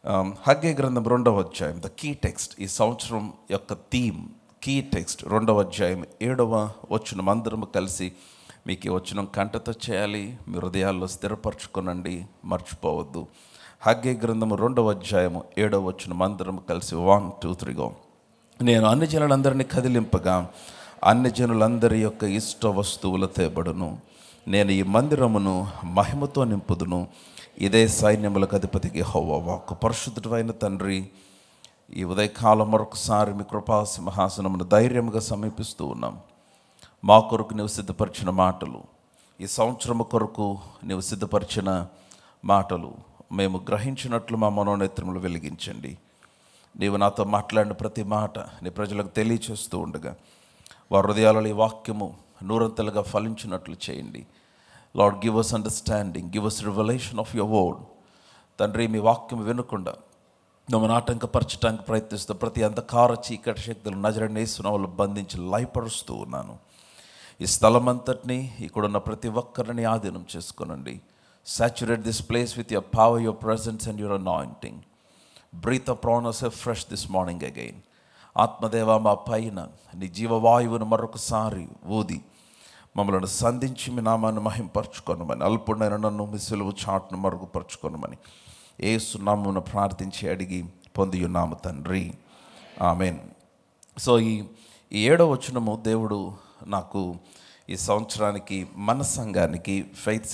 Haggai గ్రంథం 2వ అధ్యాయం, ద కీ టెక్స్ట్, ఈ సంవత్సరం యొక్క థీమ్ కీ టెక్స్ట్ 2వ అధ్యాయం 7వ వచనం. అందరము కలిసి మీకు ఈ వచనం కంటతో చేయాలి, మీ హృదయాల్లో స్థిరపరచుకోనండి, మర్చిపోవద్దు. హగ్గై గ్రంథము 2వ అధ్యాయము 7వ వచనం. అందరం కలిసి 1 2 3 గో. నేను అన్ని జనులందరినీ కదిలింపగా అన్ని జనులందరి యొక్క ఇష్ట వస్తువుల తేబడును. నేను ఈ మందిరమును మహిమతో నింపుదును. ఇదే సైన్యములకు అధిపతికి యెహోవా వాక్కు. పరిశుద్ధుడైన తండ్రి, ఈ ఉదయకాలం మరొకసారి మీ కృపా సింహాసనమును ధైర్యముగా సమీపిస్తూ ఉన్నాం. మా కొరకు నీవు సిద్ధపరిచిన మాటలు, ఈ సంవత్సరము కొరకు నీవు సిద్ధపరిచిన మాటలు మేము గ్రహించినట్లు మా మనోనేత్రములు వెలిగించండి. నీవు నాతో మాట్లాడిన ప్రతి మాట నీ ప్రజలకు తెలియచేస్తూ ఉండగా వారి హృదయాలలో ఈ వాక్యము నూరంతలుగా ఫలించినట్లు చేయండి. Lord, give us understanding, give us revelation of your word. తండ్రి, మీ వాక్యం వినకుండా మమ్మల్ని ఆటంకపరచడానికి ప్రయత్నిస్తూ ప్రతి అంధకార చీకటి శక్తులు నజరేయుడైన యేసు నామములో బంధించి లయపరుస్తూ ఉన్నాను. ఈ స్థలం అంతటినీ, ఇక్కడున్న ప్రతి ఒక్కరిని ఆధీనం చేసుకొనండి. Saturate this place with your power, your presence and your anointing. Breathe upon us afresh this morning again. ఆత్మదేవ, మా పైన నీ జీవవాయువును మరొకసారి ఊది మమ్మల్ని సంధించి మీ నామాన్ని మహింపరచుకొనమని, అల్పుడైన నన్ను మీ సిలువ చాటును మరుగుపరచుకొనమని యేసు నామమున ప్రార్థించి అడిగి పొంది ఉన్నాము తండ్రి, ఆమెన్. సో ఈ 7వ వచనము దేవుడు నాకు ఈ సంవత్సరానికి మన సంఘానికి, ఫెయిత్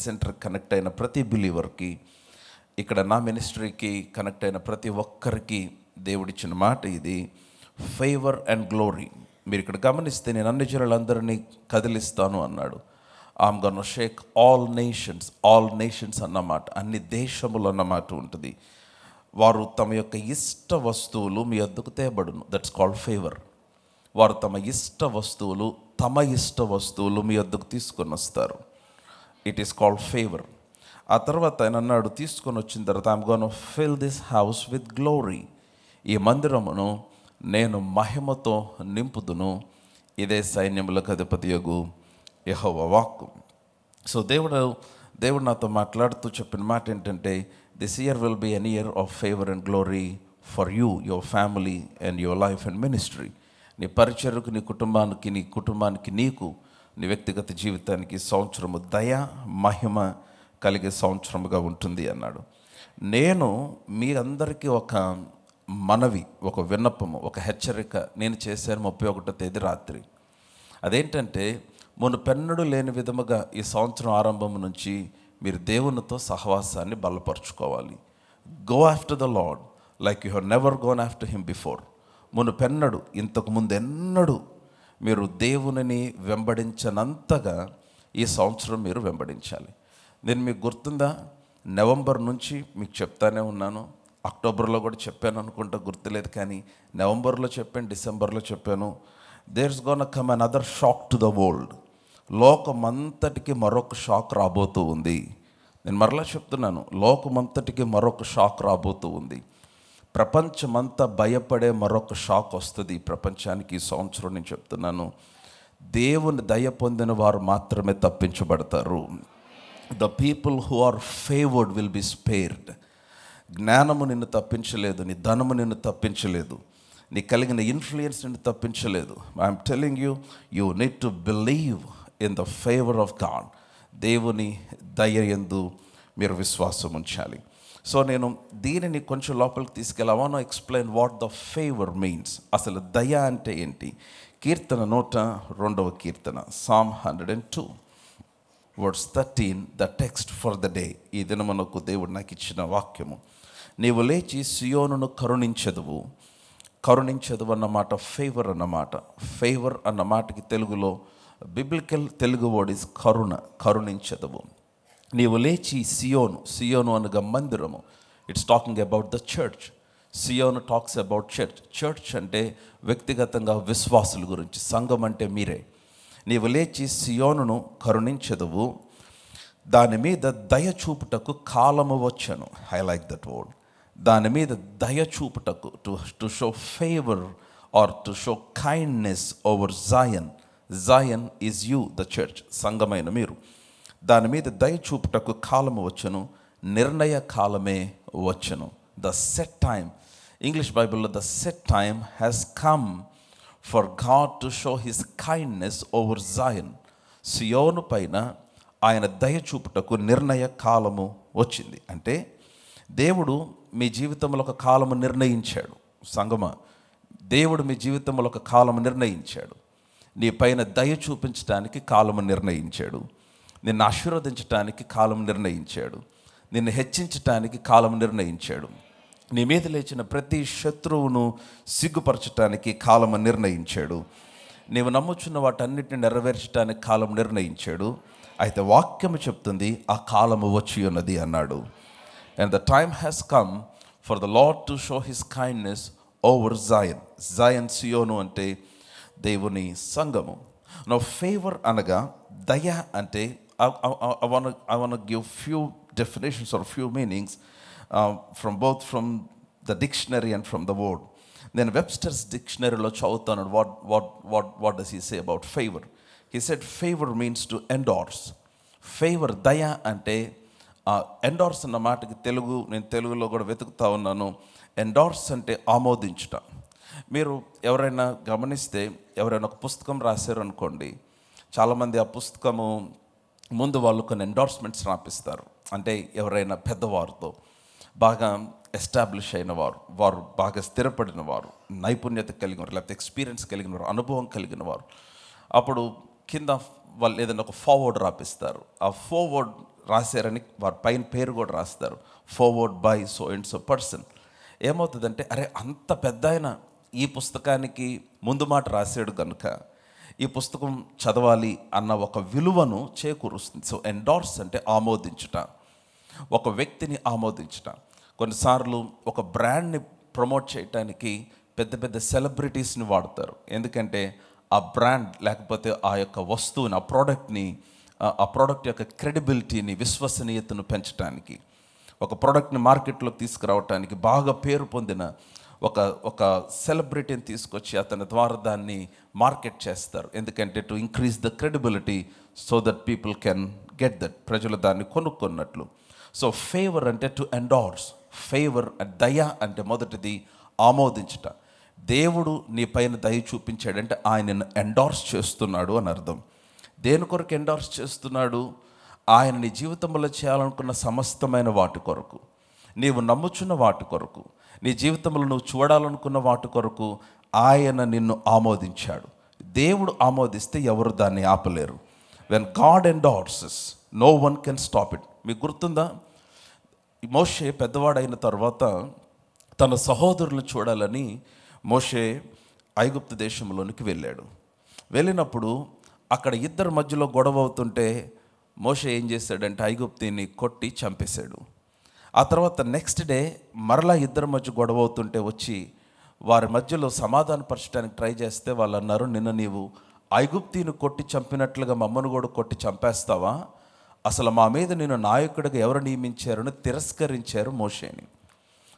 సెంటర్ కనెక్ట్ అయిన ప్రతి బిలీవర్కి, ఇక్కడ నా మినిస్ట్రీకి కనెక్ట్ అయిన ప్రతి ఒక్కరికి దేవుడిచ్చిన మాట ఇది, ఫేవర్ అండ్ గ్లోరీ. మీరు ఇక్కడ గమనిస్తే, నేను అన్ని జనులందరినీ కదిలిస్తాను అన్నాడు. I'm gonna shake all nations అన్నమాట, అన్ని దేశములు అన్నమాట ఉంటుంది. వారు తమ యొక్క ఇష్ట వస్తువులు మీ వద్దకు తేబడును. That's called favour. వారు తమ ఇష్ట వస్తువులు మీ వద్దకు తీసుకొని వస్తారు. It is called favour. ఆ తర్వాత ఆయన అన్నాడు, తీసుకొని వచ్చిన తర్వాత I'm gonna fill this house with glory. ఈ మందిరమును నేను మహిమతో నింపుదును. ఇదే సైన్యములకు అధిపతియగు యెహోవా వాక్కు. సో దేవుడు నాతో మాట్లాడుతూ చెప్పిన మాట ఏంటంటే, this year will be an year of favour and glory for you, your family and your life and ministry. నీ పరిచర్యకు, నీ కుటుంబానికి నీకు, నీ వ్యక్తిగత జీవితానికి సంవత్సరము దయ మహిమ కలిగే సంవత్సరముగా ఉంటుంది అన్నాడు. నేను మీ అందరికీ ఒక మనవి, ఒక విన్నపము, ఒక హెచ్చరిక నేను చేశాను 31వ తేదీ రాత్రి. అదేంటంటే, మునుపెన్నడూ లేని విధముగా ఈ సంవత్సరం ఆరంభం నుంచి మీరు దేవునితో సహవాసాన్ని బలపరుచుకోవాలి. Go after the Lord like you have never gone after him before. మునుపెన్నడు, ఇంతకుముందు ఎన్నడూ మీరు దేవునిని వెంబడించనంతగా ఈ సంవత్సరం మీరు వెంబడించాలి. నేను మీకు గుర్తుందా, నవంబర్ నుంచి మీకు చెప్తానే ఉన్నాను, అక్టోబర్లో కూడా చెప్పాను అనుకుంటా, గుర్తులేదు, కానీ నవంబర్లో చెప్పాను, డిసెంబర్లో చెప్పాను. There's gonna come another shock to the world. లోకమంతటికి మరొక షాక్ రాబోతూ ఉంది. నేను మరలా చెప్తున్నాను, లోకమంతటికి మరొక షాక్ రాబోతూ ఉంది. ప్రపంచమంతా భయపడే మరొక షాక్ వస్తుంది ప్రపంచానికి ఈ సంవత్సరం. నేను చెప్తున్నాను, దేవుని దయ పొందిన వారు మాత్రమే తప్పించబడతారు. The people who are favoured will be spared. జ్ఞానము నిన్ను తప్పించలేదు, నీ ధనము నిన్ను తప్పించలేదు, నీ కలిగిన ఇన్ఫ్లుయెన్స్ నిన్ను తప్పించలేదు. I'm telling you, you need to believe in the favour of God. దేవుని దయ యందు మీరు విశ్వాసం ఉంచాలి. సో నేను దీనిని కొంచెం లోపలికి తీసుకెళ్ళి I want to explain what the favour means. అసలు దయ అంటే ఏంటి? కీర్తన 102వ కీర్తన, Psalm 102 verse 13, the text for the day. ఈ దినమునకు దేవుడు నాకు ఇచ్చిన వాక్యము, నీవు లేచి సియోనును కరుణించెదవు. అన్నమాట ఫేవర్ అన్నమాట. ఫేవర్ అన్న మాటకి తెలుగులో బిబ్లికల్ తెలుగు వర్డ్ ఇస్ కరుణించెదవు. నీవు లేచి సియోను అనగా మందిరము. It's talking about the church. Zion talks about church అంటే వ్యక్తిగతంగా విశ్వాసుల గురించి, సంఘం అంటే మీరే. నీవు లేచి సియోనును కరుణించెదవు, దాని మీద దయ చూపుటకు కాలము వచ్చెను. I like that word. దాని మీద దయ చూపుటకు, to show favour or to show kindness over Zion is you, the church, సంఘమైన మీరు. దాని మీద దయ చూపుటకు కాలము వచ్చెను, నిర్ణయ కాలమే వచ్చును. ద సెట్ టైమ్, ఇంగ్లీష్ బైబిల్లో the set time has come for God to show his kindness over Zion. సియోను పైన ఆయన దయ చూపుటకు నిర్ణయ కాలము వచ్చింది. అంటే దేవుడు మీ జీవితంలో ఒక కాలము నిర్ణయించాడు. సంగమ, దేవుడు మీ జీవితంలో ఒక కాలము నిర్ణయించాడు. నీ పైన దయ చూపించడానికి కాలము నిర్ణయించాడు. నిన్ను ఆశీర్వదించడానికి కాలం నిర్ణయించాడు. నిన్ను హెచ్చించటానికి కాలం నిర్ణయించాడు. నీ మీద లేచిన ప్రతి శత్రువును సిగ్గుపరచటానికి కాలము నిర్ణయించాడు. నీవు నమ్ముచున్న వాటన్నిటిని నెరవేర్చడానికి కాలం నిర్ణయించాడు. అయితే వాక్యము చెప్తుంది ఆ కాలము వచ్చి ఉన్నది అన్నాడు. And the time has come for the Lord to show his kindness over Zion. Zion, సియోను అంటే దేవుని సంఘము. నో ఫేవర్ అనగా దయ అంటే I want to give few definitions or few meanings from the dictionary and from the word. Then Webster's dictionary lo chadutanu. What does he say about favor? He said favor means to endorse. Favor, daya ante endorse అన్న మాటకి నేను తెలుగులో కూడా వెతుకుతా ఉన్నాను. Endorse అంటే ఆమోదించుట. మీరు ఎవరైనా గమనిస్తే, ఎవరైనా ఒక పుస్తకం రాశారు అనుకోండి, చాలామంది ఆ పుస్తకము ముందు వాళ్ళు కొన్ని ఎండార్స్మెంట్స్ రాపిస్తారు. అంటే ఎవరైనా పెద్దవారితో బాగా ఎస్టాబ్లిష్ అయిన వారు బాగా స్థిరపడిన వారు, నైపుణ్యత కలిగిన వారు, లేకపోతే ఎక్స్పీరియన్స్ కలిగిన వారు, అనుభవం కలిగిన వారు, అప్పుడు కింద వాళ్ళు ఏదైనా ఒక ఫార్వర్డ్ రాపిస్తారు. ఆ ఫార్వర్డ్ రాశారని వారి పైన పేరు కూడా రాస్తారు, forward by so and so person. ఏమవుతుందంటే, అరే అంత పెద్ద ఆయన ఈ పుస్తకానికి ముందు మాట రాశాడు కనుక ఈ పుస్తకం చదవాలి అన్న ఒక విలువను చేకూరుస్తుంది. సో ఎండార్స్ అంటే ఆమోదించుట, ఒక వ్యక్తిని ఆమోదించుట. కొన్నిసార్లు ఒక బ్రాండ్ని ప్రమోట్ చేయడానికి పెద్ద పెద్ద సెలబ్రిటీస్ని వాడతారు. ఎందుకంటే ఆ బ్రాండ్ లేకపోతే ఆ యొక్క వస్తువుని, ఆ ప్రోడక్ట్ యొక్క క్రెడిబిలిటీని, విశ్వసనీయతను పెంచడానికి, ఒక ప్రోడక్ట్ని మార్కెట్లోకి తీసుకురావడానికి బాగా పేరు పొందిన ఒక సెలబ్రిటీని తీసుకొచ్చి అతని ద్వారా దాన్ని మార్కెట్ చేస్తారు. ఎందుకంటే to increase the credibility so that people can get that, ప్రజలు దాన్ని కొనుక్కున్నట్లు. సో ఫేవర్ అంటే టు ఎండార్స్. ఫేవర్, దయ అంటే మొదటిది ఆమోదించుట. దేవుడు నీ పైన దయ చూపించాడంటే ఆయనను ఎండార్స్ చేస్తున్నాడు అని అర్థం. దేని కొరకు ఎండార్స్ చేస్తున్నాడు? ఆయన నీ జీవితంలో చేయాలనుకున్న సమస్తమైన వాటి కొరకు, నీవు నమ్ముచున్న వాటి కొరకు, నీ జీవితంలో నువ్వు చూడాలనుకున్న వాటి కొరకు ఆయన నిన్ను ఆమోదించాడు. దేవుడు ఆమోదిస్తే ఎవరు దాన్ని ఆపలేరు. When God endorses, no one can stop it. మీకు గుర్తుందా, మోషే పెద్దవాడైన తర్వాత తన సహోదరులను చూడాలని మోషే ఐగుప్తు దేశంలోనికి వెళ్ళాడు. వెళ్ళినప్పుడు అక్కడ ఇద్దరి మధ్యలో గొడవ అవుతుంటే మోషే ఏం చేశాడంటే ఐగుప్తిని కొట్టి చంపేశాడు. ఆ తర్వాత నెక్స్ట్ డే మరలా ఇద్దరి మధ్య గొడవ అవుతుంటే వచ్చి వారి మధ్యలో సమాధానపరచడానికి ట్రై చేస్తే వాళ్ళు అన్నారు, నిన్న నీవు ఐగుప్తిని కొట్టి చంపినట్లుగా మమ్మను కూడా కొట్టి చంపేస్తావా? అసలు మా మీద నేను నాయకుడిగా ఎవరు నియమించారని తిరస్కరించారు మోషేని.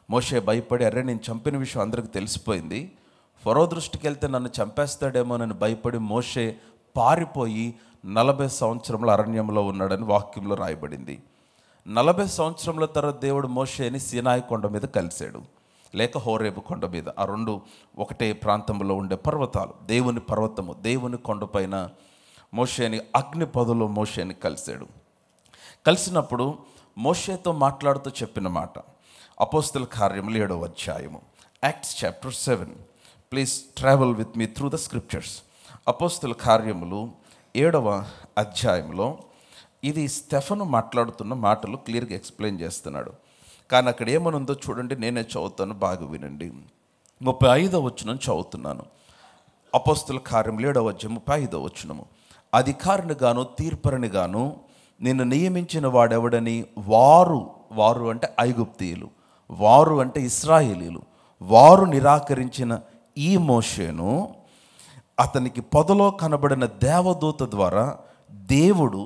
మోషే భయపడి, అరే నేను చంపిన విషయం అందరికీ తెలిసిపోయింది, ఫరో దృష్టికి వెళ్తే నన్ను చంపేస్తాడేమోనని భయపడి మోషే పారిపోయి 40 సంవత్సరముల అరణ్యంలో ఉన్నాడని వాక్యంలో రాయబడింది. 40 సంవత్సరముల తర్వాత దేవుడు మోషేని సీనాయి కొండ మీద కలిశాడు, లేక హోరేబు కొండ మీద. ఆ రెండు ఒకటే ప్రాంతంలో ఉండే పర్వతాలు. దేవుని పర్వతము, దేవుని కొండపైన మోషేని అగ్ని పొదలో మోషేని కలిశాడు. కలిసినప్పుడు మోషేతో మాట్లాడుతూ చెప్పిన మాట అపోస్తల కార్యములు 7వ అధ్యాయము, acts chapter 7. Please travel with me through the scriptures. అపోస్తల కార్యములు 7వ అధ్యాయంలో ఇది స్టెఫను మాట్లాడుతున్న మాటలు క్లియర్గా ఎక్స్ప్లెయిన్ చేస్తున్నాడు. కానీ అక్కడ ఏమనుందో చూడండి, నేనే చదువుతాను, బాగా వినండి. 35వ వచనం చదువుతున్నాను. అపోస్తల కార్యములు 7వ అధ్యాయం 35వ వచనము. అధికారిని గాను తీర్పరిని గాను నిన్ను నియమించిన వాడెవడని వారు అంటే ఐగుప్తీయులు, వారు అంటే ఇశ్రాయేలీలు, వారు నిరాకరించిన ఈ మోషేను అతనికి పొదలో కనబడిన దేవదూత ద్వారా దేవుడు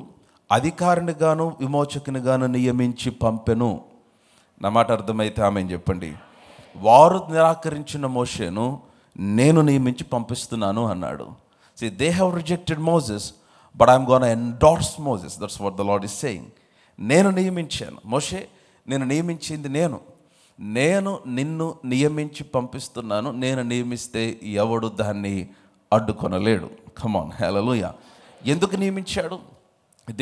అధికారిని గాను విమోచకుని గాను నియమించి పంపెను. నా మాట అర్థమైతే ఆమె చెప్పండి. వారు నిరాకరించిన మోషేను నేను నియమించి పంపిస్తున్నాను అన్నాడు. See, they have rejected Moses, but I'm going to endorse Moses. That's what the Lord is saying. నేను నియమించాను. మోషే నేను నియమించింది నేను నిన్ను నియమించి పంపిస్తున్నాను. నేను నియమిస్తే ఎవడు దాన్ని అడ్డుకొనలేడు. కమాన్, హల్లెలూయా. ఎందుకు నియమించాడు?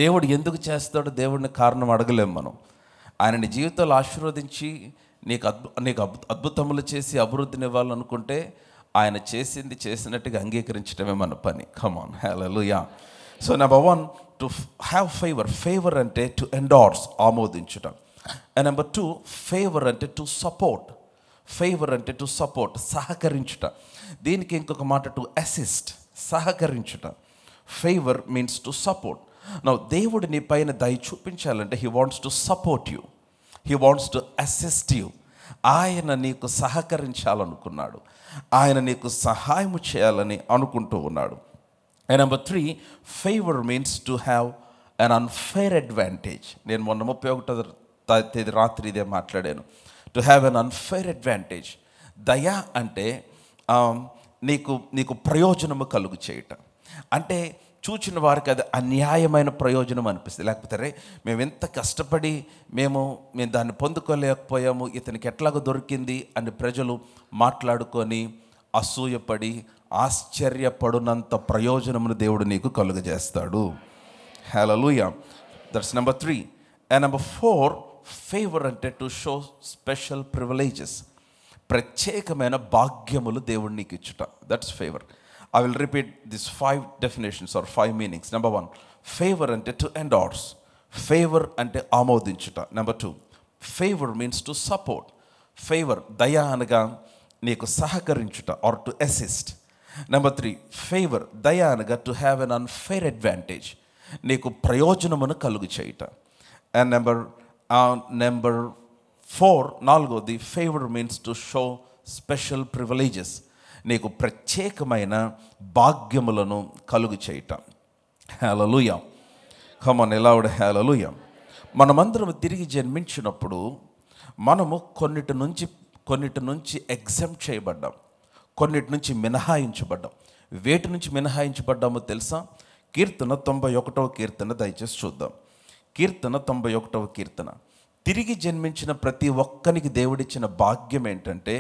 దేవుడు ఎందుకు చేస్తాడు? దేవుడిని కారణం అడగలేం మనం. ఆయన నీ జీవితాలు ఆశీర్వదించి నీకు అద్భుతములు చేసి అభివృద్ధిని ఇవ్వాలనుకుంటే ఆయన చేసింది చేసినట్టుగా అంగీకరించడమే మన పని. Come on, hallelujah. So number 1, to have favour. Favour అంటే టు ఎండార్స్, ఆమోదించుట. అండ్ నెంబర్ 2, ఫేవర్ అంటే టు సపోర్ట్. ఫేవర్ అంటే టు సపోర్ట్, సహకరించుట. దీనికి ఇంకొక మాట టు అసిస్ట్, సహకరించుట. Favour means to support. Now దేవుడు నీ పైన దయ చూపించాలంటే he wants to support you, he wants to assist you. ఆయన నీకు సహకరించాలనుకున్నాడు, ఆయన నీకు సహాయం చేయాలని అనుకుంటూ ఉన్నాడు. And number 3, favour means to have an unfair advantage. నేను మొన్న 31వ తేదీ రాత్రి ఇదే మాట్లాడాను. To have an unfair advantage. దయ అంటే నీకు ప్రయోజనము కలుగు చేయటం. అంటే చూచిన వారికి అది అన్యాయమైన ప్రయోజనం అనిపిస్తుంది. లేకపోతే మేము ఎంత కష్టపడి మేము దాన్ని పొందుకోలేకపోయాము, ఇతనికి ఎట్లాగో దొరికింది అని ప్రజలు మాట్లాడుకొని అసూయపడి ఆశ్చర్యపడునంత ప్రయోజనమును దేవుడు నీకు కలుగజేస్తాడు. Hallelujah. That's number 3. And number 4, favour అంటే టు షో స్పెషల్ ప్రివిలేజెస్. ప్రత్యేకమైన భాగ్యములు దేవుడు నీకు ఇచ్చుట. That's favour. I will repeat these 5 definitions or 5 meanings. Number 1, favor ante to endorse. Favor ante ఆమోదించుట. Number 2, favor means to support. Favor, దయ అనగా నీకు సహకరించుట or to assist. Number 3, favor, దయ అనగా to have an unfair advantage, నీకు ప్రయోజనమును కలుగు చేయుట. And number 4, నాలుగోది, favor means to show special privileges, నీకు ప్రత్యేకమైన భాగ్యములను కలుగు చేయటం. హల్లెలూయా. కమ్ ఆన్, లౌడ్ హల్లెలూయా. మనమందరం తిరిగి జన్మించినప్పుడు మనము కొన్నిటి నుంచి ఎగ్జామ్ట్ చేయబడ్డాం, కొన్నిటి నుంచి మినహాయించబడ్డాం. వేటి నుంచి మినహాయించబడ్డామో తెలుసా? కీర్తన 91వ కీర్తన దయచేసి చూద్దాం. కీర్తన 91వ కీర్తన. తిరిగి జన్మించిన ప్రతి ఒక్కరికి దేవుడిచ్చిన భాగ్యం ఏంటంటే,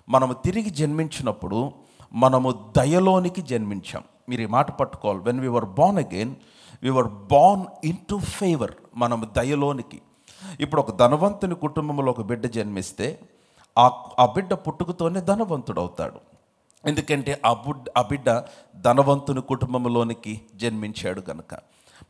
మనము తిరిగి జన్మించినప్పుడు మనము దయలోనికి జన్మించాం. మీరు ఈ మాట పట్టుకోవాలి. When we were born again, we were born into favour. మనము దయలోనికి. ఇప్పుడు ఒక ధనవంతుని కుటుంబంలో ఒక బిడ్డ జన్మిస్తే ఆ బిడ్డ పుట్టుకతోనే ధనవంతుడు అవుతాడు. ఎందుకంటే ఆ బిడ్డ ధనవంతుని కుటుంబంలోనికి జన్మించాడు కనుక.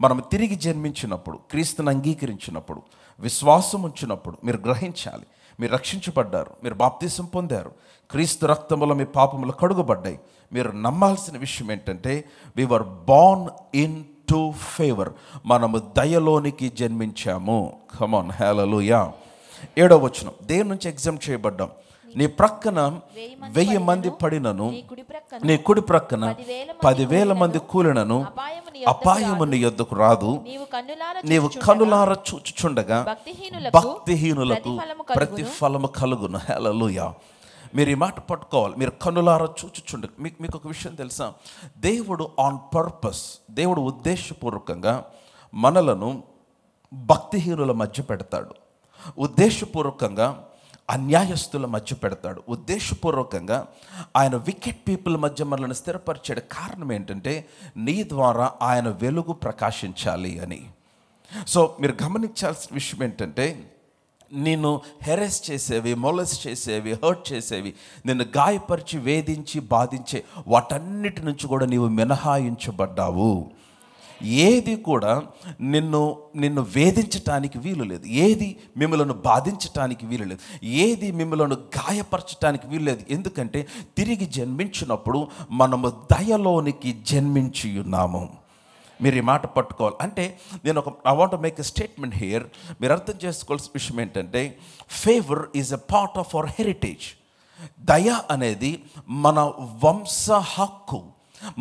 మనం తిరిగి జన్మించినప్పుడు, క్రీస్తుని అంగీకరించినప్పుడు, విశ్వాసం ఉంచినప్పుడు మీరు గ్రహించాలి, మీరు రక్షించబడ్డారు, మీరు బాప్తీసం పొందారు, క్రీస్తు రక్తములో మీ పాపములు కడుగబడ్డాయి. మీరు నమ్మాల్సిన విషయం ఏంటంటే, we were born into favour. మనము దయలోనికి జన్మించాము. కమ్ ఆన్, హల్లెలూయా. 7వ వచనం, దేని నుంచి ఎగ్జామ్ చేయబడ్డాం? నీ ప్రక్కన 1000 మంది పడినను, నీ కుడి ప్రక్కన 10,000 మంది కూలినను అపాయము నీ యొద్దకు రాదు. నీవు కన్నులార చూచుచుండగా భక్తిహీనులకు ప్రతిఫలము కలుగును. హల్లెలూయా. మీరు ఈ మాట పట్టుకోవాలి. మీరు కన్నులార చూచుచుండగా. మీకు ఒక విషయం తెలుసా? దేవుడు ఆన్ పర్పస్, దేవుడు ఉద్దేశపూర్వకంగా మనలను భక్తిహీనుల మధ్య పెడతాడు, ఉద్దేశపూర్వకంగా అన్యాయస్తుల మధ్య పెడతాడు, ఉద్దేశపూర్వకంగా ఆయన వికెట్ పీపుల్ మధ్య మనల్ని స్థిరపరిచాడు. కారణం ఏంటంటే, నీ ద్వారా ఆయన వెలుగు ప్రకాశించాలి అని. సో మీరు గమనించాల్సిన విషయం ఏంటంటే, నిన్ను హెరెస్ చేసేవి, మొలెస్ట్ చేసేవి, హర్ట్ చేసేవి, నిన్ను గాయపరిచి వేధించి బాధించే వాటన్నిటి నుంచి కూడా నీవు మినహాయించబడ్డావు. ఏది కూడా నిన్ను వేధించటానికి వీలు లేదు, ఏది మిమ్మలను బాధించటానికి వీలు లేదు, ఏది మిమ్మలను గాయపరచటానికి వీలు లేదు. ఎందుకంటే తిరిగి జన్మించినప్పుడు మనము దయలోనికి జన్మించి ఉన్నాము. మీరు ఈ మాట పట్టుకోవాలి. అంటే I want to make a statement here. మీరు అర్థం చేసుకోవాల్సిన విషయం ఏంటంటే, favour is a part of our heritage. దయ అనేది మన వంశ హక్కు.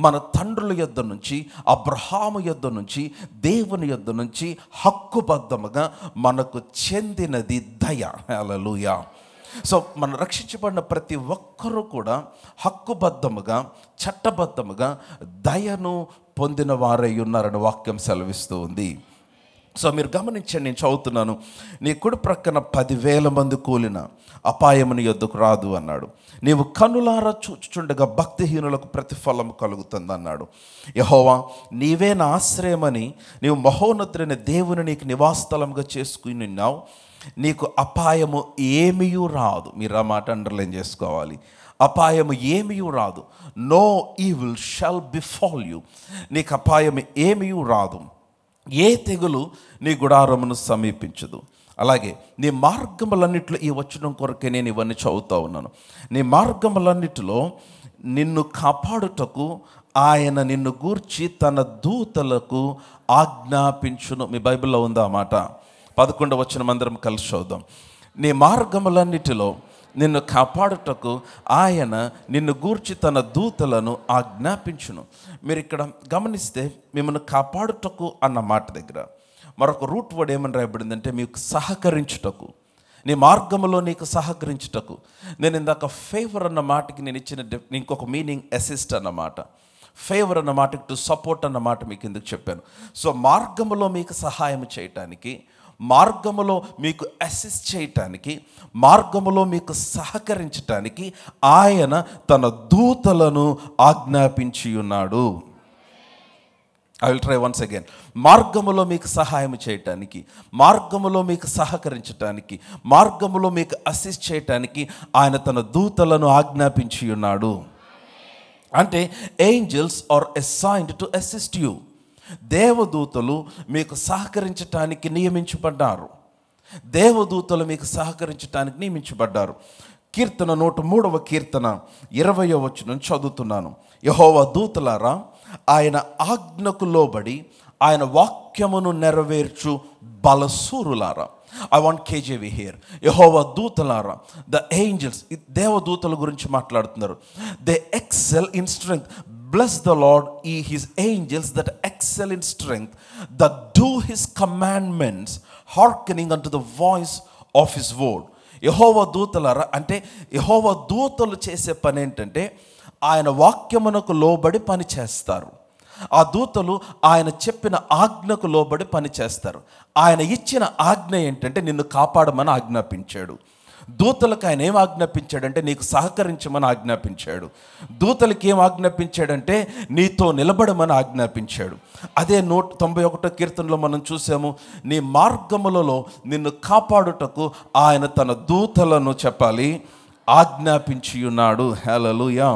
మన తండ్రుల యొద్ద నుంచి, అబ్రహాము యొద్ద నుంచి, దేవుని యొద్ద నుంచి హక్కుబద్ధముగా మనకు చెందినది దయ. హల్లెలూయా. సో మనం రక్షించబడిన ప్రతి ఒక్కరూ కూడా హక్కుబద్ధముగా, చట్టబద్ధముగా దయను పొందిన వారై ఉన్నారని వాక్యం సెలవిస్తూ ఉంది. సో మీరు గమనించండి, నేను చదువుతున్నాను, నీ కుడి ప్రక్కన 10,000 మంది కూలిన అపాయము నీ యొద్దకు రాదు అన్నాడు. నీవు కనులారా చూచుచుండగా భక్తిహీనులకు ప్రతిఫలం కలుగుతుంది అన్నాడు. యెహోవా నీవే నా ఆశ్రయమని నీవు మహోన్నతుడైన దేవుని నీకు నివాసస్థలంగా చేసుకుని ఉన్నావు. నీకు అపాయము ఏమీ రాదు. మీరు ఆ మాట అండర్లైన్ చేసుకోవాలి. అపాయము ఏమీ రాదు. No evil shall befall you. నీకు అపాయం ఏమీ రాదు. ఏ తెగులు నీ గుడారమును సమీపించదు. అలాగే నీ మార్గములన్నిటిలో, ఈ వచనం కొరకే నేను ఇవన్నీ చదువుతూ ఉన్నాను, నీ మార్గములన్నిటిలో నిన్ను కాపాడుటకు ఆయన నిన్ను గూర్చి తన దూతలకు ఆజ్ఞాపించును. మీ బైబిల్లో ఉందా ఆ మాట? 11వ వచనం అందరం కలిసి చదువుదాం. నీ మార్గములన్నిటిలో నిన్ను కాపాడుటకు ఆయన నిన్ను గూర్చి తన దూతలను ఆజ్ఞాపించును. మీరు ఇక్కడ గమనిస్తే మిమ్మల్ని కాపాడుటకు అన్న మాట దగ్గర మరొక రూట్ వర్డ్ ఏమని రాయబడిందంటే మీకు సహకరించుటకు, నీ మార్గంలో నీకు సహకరించుటకు. నేను ఇందాక ఫేవర్ అన్న మాటకి నేను ఇచ్చిన ఇంకొక మీనింగ్ అసిస్ట్ అన్నమాట. ఫేవర్ అన్న మాటకి టు సపోర్ట్ అన్న మాట మీకు ఎందుకు చెప్పాను. సో మార్గములో మీకు సహాయం చేయటానికి, మార్గములో మీకు అసిస్ట్ చేయటానికి, మార్గములో మీకు సహకరించటానికి ఆయన తన దూతలను ఆజ్ఞాపించి ఉన్నాడు. I will try once again. మార్గములో మీకు సహాయం చేయటానికి, మార్గములో మీకు సహకరించటానికి, మార్గములో మీకు అసిస్ట్ చేయటానికి ఆయన తన దూతలను ఆజ్ఞాపించి ఉన్నాడు. అంటే angels are assigned to assist you. దేవదూతలు మీకు సహకరించటానికి నియమించబడ్డారు. దేవదూతలు మీకు సహకరించటానికి నియమించబడ్డారు. కీర్తన 103వ కీర్తన 20వ వచనం చదువుతున్నాను. యెహోవా దూతలారా ఆయన ఆజ్ఞకు లోబడి ఆయన వాక్యమును నెరవేర్చు బలసూరులారా. I want KJV here. యెహోవా దూతలారా, ద ఏంజల్స్, దేవదూతల గురించి మాట్లాడుతున్నారు. They excel in strength. Bless the Lord, ye his angels that excel in strength, that do his commandments, hearkening unto the voice of his word. యెహోవా దూతలారా అంటే యెహోవా దూతలు చేసే పని ఏంటంటే ఆయన వాక్యమునకు లోబడి పని చేస్తారు. ఆ దూతలు ఆయన చెప్పిన ఆజ్ఞకు లోబడి పని చేస్తారు. ఆయన ఇచ్చిన ఆజ్ఞ ఏంటంటే నిన్ను కాపాడమని ఆజ్ఞాపించాడు. దూతలకు ఆయన ఏం ఆజ్ఞాపించాడంటే నీకు సహకరించమని ఆజ్ఞాపించాడు. దూతలకి ఏం ఆజ్ఞాపించాడంటే నీతో నిలబడమని ఆజ్ఞాపించాడు. అదే 191వ కీర్తనలో మనం చూసాము, నీ మార్గములలో నిన్ను కాపాడుటకు ఆయన తన దూతలను చెప్పాలి ఆజ్ఞాపించి ఉన్నాడు. హల్లెలూయా.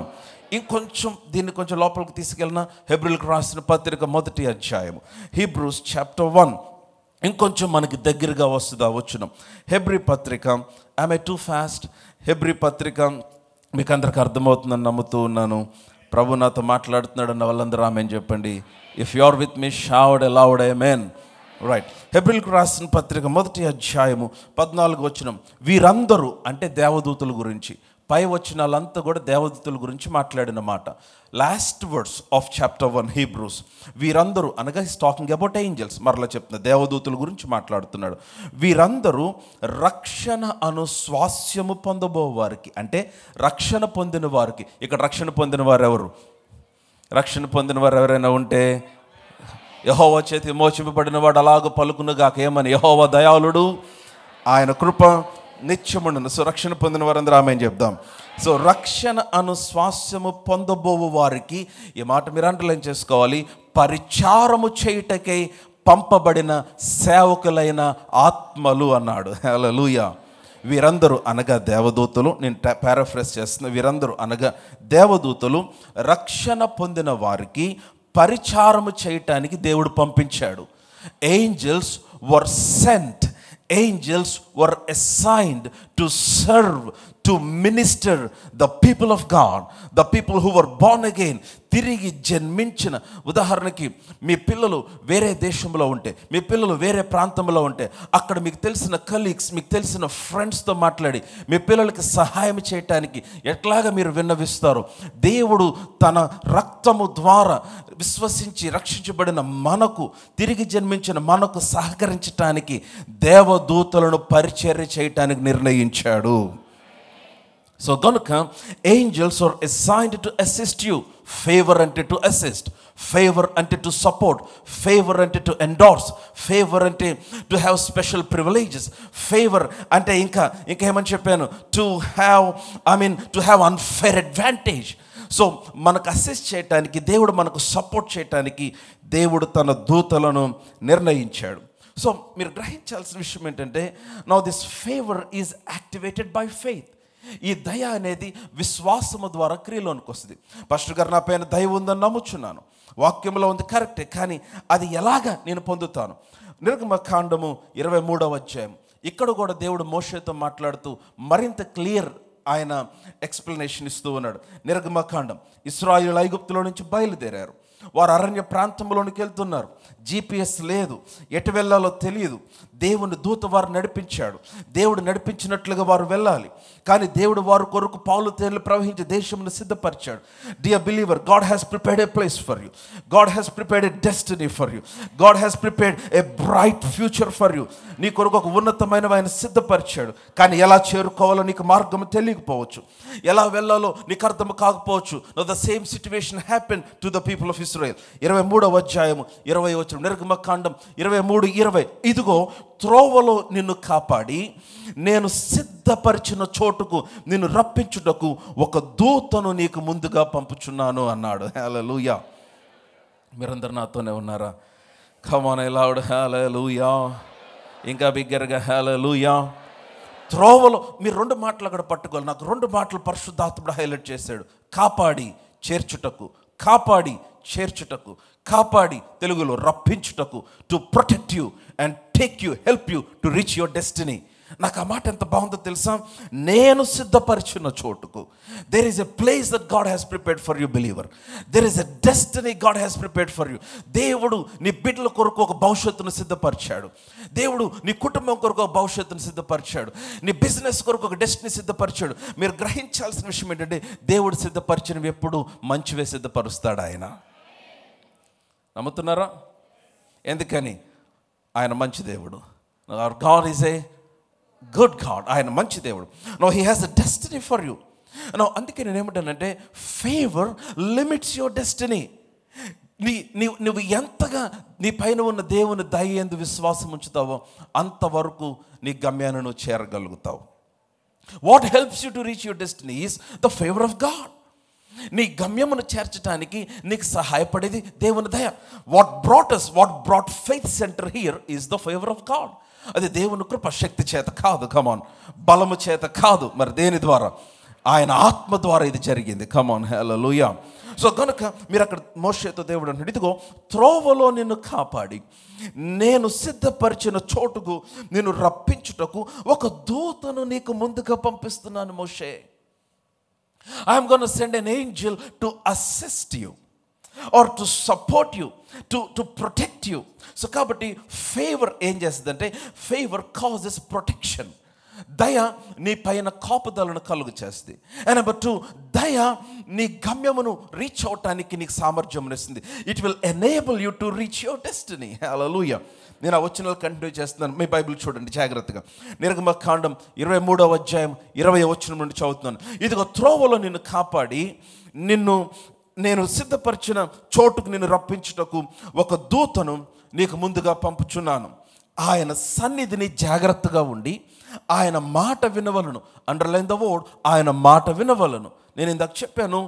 ఇంకొంచెం దీన్ని కొంచెం లోపలికి తీసుకెళ్ళిన హెబ్రీలకు రాసిన పత్రిక 1వ అధ్యాయము, హీబ్రూస్ చాప్టర్ 1 ఇంకొంచెం మనకి దగ్గరగా వస్తుందా వచనం. హెబ్రీ పత్రిక, ఆమె టూ ఫాస్ట్. హెబ్రీ పత్రిక మీకు అందరికి అర్థమవుతుందని నమ్ముతూ ఉన్నాను. ప్రభు నాతో మాట్లాడుతున్నాడు అన్న వాళ్ళందరూ ఆమెన్ చెప్పండి. If you are with me shout loud amen. Right. హెబ్రీలకు రాసిన పత్రిక 1వ అధ్యాయము 14వ వచనం. వీరందరూ అంటే దేవదూతల గురించి, పై వచనాలంతా కూడా దేవదూతల గురించి మాట్లాడిన మాట. Last words of chapter 1 Hebrews. వీరందరూ అనగా హిస్ టాకింగ్ అబౌట్ ఏంజల్స్. మరలా చెప్తున్న దేవదూతల గురించి మాట్లాడుతున్నాడు. వీరందరూ రక్షణ అను స్వాస్యము పొందబోవారికి, అంటే రక్షణ పొందిన వారికి. ఇక్కడ రక్షణ పొందిన వారు ఎవరు? రక్షణ పొందిన వారు ఎవరైనా ఉంటే యెహోవా చేతి విమోచింపబడిన వాడు అలాగ పలుకునుగాక. ఏమని? యెహోవా దయాళుడు, ఆయన కృప నిత్యముండును. సో రక్షణ పొందిన వారందరూ ఆమేన్ చెప్దాం. సో రక్షణ అను స్వాస్యము పొందబోవు వారికి, ఈ మాట మీరు అండర్లైన్ చేసుకోవాలి, పరిచారము చేయుటకై పంపబడిన సేవకులైన ఆత్మలు అన్నాడు. హల్లెలూయా. వీరందరూ అనగా దేవదూతలు. నేను పారాఫ్రేజ్ చేస్తున్నా. వీరందరూ అనగా దేవదూతలు రక్షణ పొందిన వారికి పరిచారము చేయటానికి దేవుడు పంపించాడు. Angels were cent. Angels were assigned to serve, to minister the people of God, the people who were born again. తిరిగి జన్మించిన, ఉదాహరణకి మీ పిల్లలు వేరే దేశంలో ఉంటే, మీ పిల్లలు వేరే ప్రాంతంలో ఉంటే, అక్కడ మీకు తెలిసిన కలీగ్స్, మీకు తెలిసిన ఫ్రెండ్స్తో మాట్లాడి మీ పిల్లలకి సహాయం చేయటానికి ఎట్లాగా మీరు విన్నవిస్తారు. దేవుడు తన రక్తము ద్వారా విశ్వసించి రక్షించబడిన మనకు, తిరిగి జన్మించిన మనకు సహకరించటానికి దేవదూతలను పరిచర్య చేయటానికి నిర్ణయించాడు. సో కనుక angels are assigned to assist you. Favour అంటే టు అసిస్ట్, ఫేవర్ అంటే టు సపోర్ట్, ఫేవర్ అంటే టు ఎండోర్స్, ఫేవర్ అంటే to have special privileges, favour అంటే ఇంకా ఏమని చెప్పాను, to have unfair advantage. So మనకు అసిస్ట్ చేయటానికి, దేవుడు మనకు సపోర్ట్ చేయటానికి దేవుడు తన దూతలను నిర్ణయించాడు. సో మీరు గ్రహించాల్సిన విషయం ఏంటంటే, now this favour is activated by faith. ఈ దయ అనేది విశ్వాసము ద్వారా క్రియలోనికి వస్తుంది. పాస్టర్ గారు, నా పైన దయ ఉందని నమ్ముచున్నాను, వాక్యంలో ఉంది, కరెక్టే, కానీ అది ఎలాగా నేను పొందుతాను? నిర్గమకాండము 23వ అధ్యాయం, ఇక్కడ కూడా దేవుడు మోషేతో మాట్లాడుతూ మరింత క్లియర్ ఆయన ఎక్స్ప్లెనేషన్ ఇస్తూ ఉన్నాడు. నిర్గమకాండం, ఇశ్రాయేలు ఐగుప్తులో నుంచి బయలుదేరారు, వారు అరణ్య ప్రాంతంలోనికి వెళ్తున్నారు, GPS లేదు, ఎటు వెళ్ళాలో తెలియదు. దేవుని దూత వారు నడిపించాడు, దేవుడు నడిపించినట్లుగా వారు వెళ్ళాలి. కానీ దేవుడు వారి కొరకు పాలు తేనెలు ప్రవహించి దేశమును సిద్ధపరిచాడు. Dear believer, God has prepared a place for you, God has prepared a destiny for you, God has prepared a bright future for you. నీ కొరకు ఒక ఉన్నతమైన ఆయన సిద్ధపరిచాడు. కానీ ఎలా చేరుకోవాలో నీకు మార్గం తెలియకపోవచ్చు, ఎలా వెళ్ళాలో నీకు అర్థం కాకపోవచ్చు. The same situation happen to the people of Israel. 23వ అధ్యాయము 20వ వచనం, నిర్గమకాండం 23:20, ఇదిగో త్రోవలో నిన్ను కాపాడి నేను సిద్ధపరిచిన చోటుకు నిన్ను రప్పించుటకు ఒక దూతను నీకు ముందుగా పంపుచున్నాను అన్నాడు. హల్లెలూయా. మీరందరూ నాతోనే ఉన్నారా? కమ్ ఆన్ లౌడ్ హల్లెలూయా. ఇంకా బిగ్గరగా హల్లెలూయా. త్రోవలో, మీరు 2 మాటలు అక్కడ పట్టుకోవాలి. నాకు 2 మాటలు పరిశుద్ధాత్ముడు హైలైట్ చేశాడు. కాపాడి చేర్చుటకు, కాపాడి చేర్చుటకు, కాపాడి తెలుగులో రప్పించుటకు, to protect you and take you, help you to reach your destiny. నాకు ఆ మాట ఎంత బాగుందో తెలుసా? నేను సిద్ధపరిచిన చోటుకు. There is a place that God has prepared for you believer. There is a destiny God has prepared for you. దేవుడు నీ బిడ్డల కొరకు ఒక భవిష్యత్తును సిద్ధపరిచాడు. దేవుడు నీ కుటుంబం కొరకు ఒక భవిష్యత్తును సిద్ధపరిచాడు. నీ బిజినెస్ కొరకు ఒక డెస్టినీ సిద్ధపరిచాడు. మీరు గ్రహించాల్సిన విషయం ఏంటంటే, దేవుడు సిద్ధపరిచినవి ఎప్పుడు మంచివే సిద్ధపరుస్తాడు ఆయన. నమ్ముతున్నారా? ఎందుకని? ఆయన మంచి దేవుడు. Our God is a good God. ఆయన మంచి దేవుడు. No he has a destiny for you. No అందుకే నేను ఏమంటానంటే, ఫేవర్ లిమిట్స్ యువర్ డెస్టినీ. నువ్వు ఎంతగా నీ పైన ఉన్న దేవుని దయ యందు విశ్వాసం ఉంచుతావో అంతవరకు నీ గమ్యాన్ని నువ్వు చేరగలుగుతావు. What helps you to reach your destiny is the favour of God. నీ గమ్యమును చేర్చడానికి నీకు సహాయపడేది దేవుని దయ. What brought faith centre here is the favour of God. అది దేవుని కృప. శక్తి చేత కాదు, కమాన్, బలము చేత కాదు, మరి దేని ద్వారా? ఆయన ఆత్మ ద్వారా ఇది జరిగింది. కమాన్, హల్లెలూయా. సో కనుక మీరు అక్కడ మోషేతో దేవుడు అంటాడు, ఇదిగో త్రోవలో నిన్ను కాపాడి నేను సిద్ధపరిచిన చోటుకు నిన్ను రప్పించుటకు ఒక దూతను నీకు ముందుగా పంపిస్తున్నాను మోషే. I am going to send an angel to assist you or to support you, to protect you. So kabatti favor ఏం చేస్తుందంటే, favor causes protection. దయ నీ పైన కాపుదలను కలుగు చేస్తుంది. అండ్ నెంబర్ 2, దయ నీ గమ్యమును రీచ్ అవటానికి నీకు సామర్థ్యం ఇస్తుంది. It will enable you to reach your destiny. Hallelujah. నేను ఆ వచనాలు కంటిన్యూ చేస్తున్నాను. మీ బైబిల్ చూడండి జాగ్రత్తగా. నిర్గమకాండం 23వ అధ్యాయం 20వ వచనం నుండి చదువుతున్నాను. ఇదిగో త్రోవలో నిన్ను కాపాడి నేను సిద్ధపరిచిన చోటుకు నిన్ను రప్పించుటకు ఒక దూతను నీకు ముందుగా పంపుచున్నాను. ఆయన సన్నిధిని జాగ్రత్తగా ఉండి ఆయన మాట వినవలను. అండర్లైన్ ద వర్డ్, ఆయన మాట వినవలను. నేను ఇందాక చెప్పాను,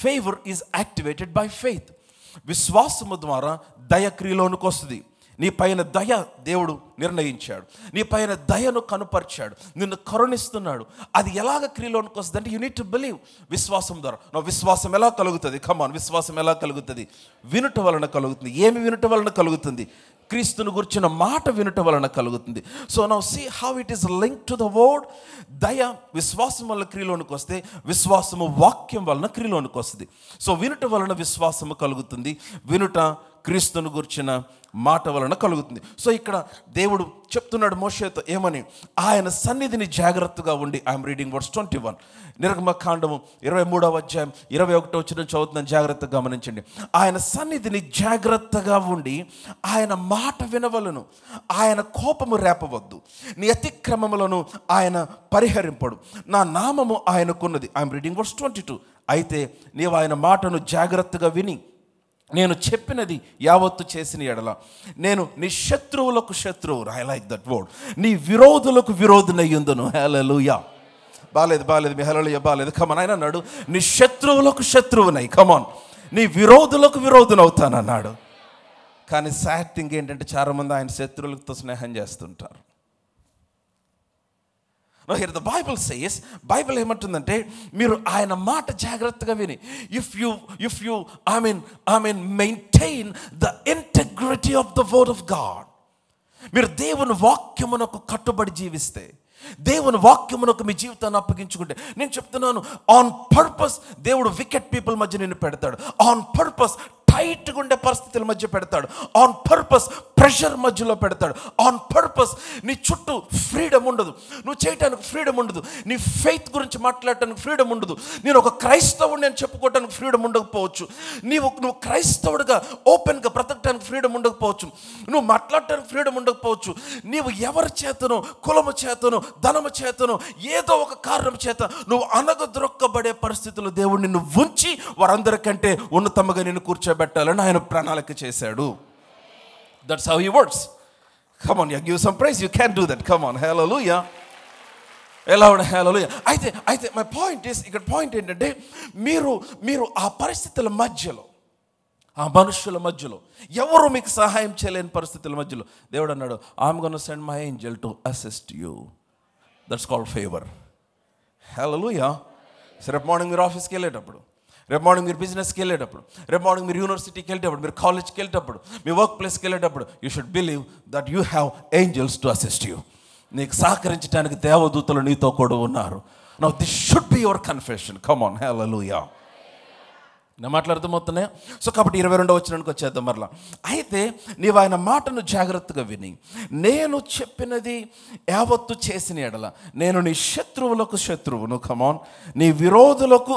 favour is activated by faith. విశ్వాసము ద్వారా దయ క్రియలోనికి వస్తుంది. నీ పైన దయ దేవుడు నిర్ణయించాడు, నీ పైన దయను కనుపరిచాడు, నిన్ను కరుణిస్తున్నాడు. అది ఎలాగ క్రియలోనికి వస్తుంది అంటే, యూ నీడ్ టు బిలీవ్. విశ్వాసం ద్వారా. నా విశ్వాసం ఎలా కలుగుతుంది? కమాన్, విశ్వాసం ఎలా కలుగుతుంది? వినుట వలన కలుగుతుంది. ఏమి వినుట వలన కలుగుతుంది? క్రీస్తును గురించిన మాట వినుట వలన కలుగుతుంది. So now see how it is linked to the word. దయ విశ్వాసం వలన క్రియలోనికి వస్తే, విశ్వాసము వాక్యం వలన క్రియలోనికి వస్తుంది. సో వినుట వలన విశ్వాసము కలుగుతుంది, వినుట క్రీస్తును గురించిన మాట వలన కలుగుతుంది. సో ఇక్కడ దేవుడు చెప్తున్నాడు మోషేతో ఏమని, ఆయన సన్నిధిని జాగ్రత్తగా ఉండి. ఐఎమ్ రీడింగ్ వర్స్ 21, నిర్గమకాండము 23వ అధ్యాయం 21వ వచనం చదువుతున్నాను, జాగ్రత్తగా గమనించండి. ఆయన సన్నిధిని జాగ్రత్తగా ఉండి ఆయన మాట వినవలను, ఆయన కోపము రేపవద్దు, నీ అతిక్రమములను ఆయన పరిహరింపడు, నా నామము ఆయనకున్నది. ఐఎమ్ రీడింగ్ వర్స్ 22, అయితే నీవు ఆయన మాటను జాగ్రత్తగా విని నేను చెప్పినది యావత్తు చేసిన ఎడల నేను నీ శత్రువులకు శత్రువు, ఐ లైక్ దట్ వర్డ్, నీ విరోధులకు విరోధునయ్యుందును. హల్లెలూయా. బాలేదు మీ హల్లెలూయా బాలేదు. కమాన్, ఆయన అన్నాడు నీ శత్రువులకు శత్రువునై, కమాన్, నీ విరోధులకు విరోధునవుతానన్నాడు. కానీ సాడ్ థింగ్ ఏంటంటే చాలామంది ఆయన శత్రువులతో స్నేహం చేస్తుంటారు. Now here the Bible says, Bible ఏమంటుందంటే మీరు ఆయన మాట జాగ్రత్తగా విని, if you maintain the integrity of the word of God, మీరు దేవుని వాక్యమునకు కట్టుబడి జీవిస్తే, దేవుని వాక్యమునకు మీ జీవితాన్ని అప్పగించుకుంటే, నేను చెప్తున్నాను ఆన్ పర్పస్ దేవుడు వికెట్ పీపుల్ మధ్య నిన్ను పెడతాడు, ఆన్ పర్పస్ టైట్గా ఉండే పరిస్థితుల మధ్య పెడతాడు, ఆన్ పర్పస్ ప్రెషర్ మధ్యలో పెడతాడు, ఆన్ పర్పస్ నీ చుట్టూ ఫ్రీడమ్ ఉండదు, నువ్వు చేయటానికి ఫ్రీడమ్ ఉండదు, నీ ఫెయిత్ గురించి మాట్లాడటానికి ఫ్రీడమ్ ఉండదు, నేను ఒక క్రైస్తవుడిని అని చెప్పుకోవడానికి ఫ్రీడమ్ ఉండకపోవచ్చు, నువ్వు క్రైస్తవుడిగా ఓపెన్గా బ్రతకడానికి ఫ్రీడమ్ ఉండకపోవచ్చు, నువ్వు మాట్లాడటానికి ఫ్రీడమ్ ఉండకపోవచ్చు, నీవు ఎవరి చేతనో కులము చేతనో ధనము చేతనో ఏదో ఒక కారణం చేత నువ్వు అనగదొరక్కబడే పరిస్థితుల్లో దేవుడు నిన్ను ఉంచి వారందరికంటే ఉన్నతముగా నిన్ను కూర్చోబెట్టాలని ఆయన ప్రణాళిక చేశాడు. That's how he works. Come on, give some praise. You can do that. Come on, hallelujah. Hallelujah. అయితే my point is, ఇక్కడ పాయింట్ ఏంటంటే మీరు ఆ పరిస్థితుల మధ్యలో, ఆ మనుషుల మధ్యలో, ఎవరు మీకు సహాయం చేయలేని పరిస్థితుల మధ్యలో దేవుడు అన్నాడు, I'm going to send my angel to assist you. That's called favor. Hallelujah. So రేపు మార్నింగ్ మీరు ఆఫీస్కి వెళ్ళేటప్పుడు, రేపు మార్నింగ్ మీరు బిజినెస్కి వెళ్ళేటప్పుడు, రేపు మార్నింగ్ మీరు యూనివర్సిటీకి వెళ్ళేటప్పుడు, మీరు కాలేజ్కి వెళ్ళేటప్పుడు, మీ వర్క్ ప్లేస్కి వెళ్ళేటప్పుడు, you should believe that you have angels to assist you. నీకు సహకరించడానికి దేవదూతలు నీతో కూడా ఉన్నారు. Now this should be your confession. Come on, hallelujah. నా మాట్లాడుతూమవుతున్నాయా? సో కాబట్టి 22వ వచనానికి వచ్చేద్దాం మరలా. అయితే నీవు ఆయన మాటను జాగ్రత్తగా విని నేను చెప్పినది యావత్తు చేసిన ఎడల నేను నీ శత్రువులకు శత్రువును, కమాన్, నీ విరోధులకు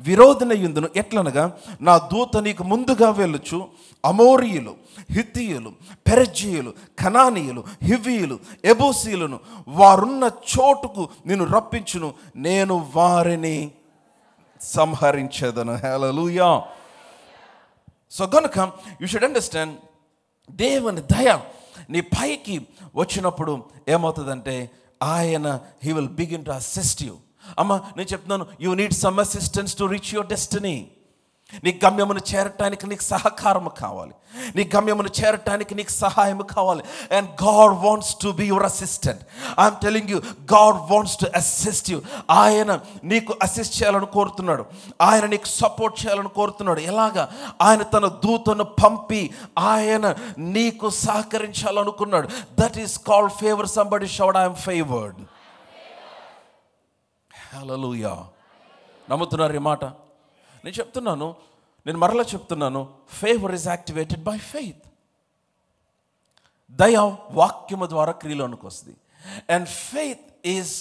విరోధనయుందును. ఎట్లనగా నా దూత నీకు ముందుగా వెళ్ళుచు అమోరీయులు, హిత్తీయులు, పెరిజ్జీయులు, కనానీయులు, హివ్వీయులు, ఎబూసీయులను వారున్న చోటుకు నిన్ను రప్పించును, నేను వారిని సంహరించేదను. హల్లెలూయా. సో గనుక యూ షుడ్ అండర్స్టాండ్, దేవుని దయ నీ పైకి వచ్చినప్పుడు ఏమవుతుందంటే ఆయన he will begin to assist you. అమ్మ నేను చెప్తున్నాను, you need some assistance to reach your destiny. నీ గమ్యమును చేరటానికి నీకు సహకారము కావాలి, నీ గమ్యమును చేరటానికి నీకు సహాయము కావాలి. And God wants to be your assistant. I'm telling you, God wants to assist you. ఆయన నీకు అసిస్ట్ చేయాలని కోరుతున్నాడు, ఆయన నీకు సపోర్ట్ చేయాలని కోరుతున్నాడు. ఎలాగా? ఆయన తన దూతను పంపి ఆయన నీకు సహకరించాలనుకున్నాడు. That is called favour. Somebody shout I am favoured. Hallelujah. నమ్ముతున్నారు ఈ మాట? నేను చెప్తున్నాను, నేను మరలా చెప్తున్నాను, favour is activated by faith. దయ వాక్యము ద్వారా క్రియలోనికి వస్తుంది. And faith is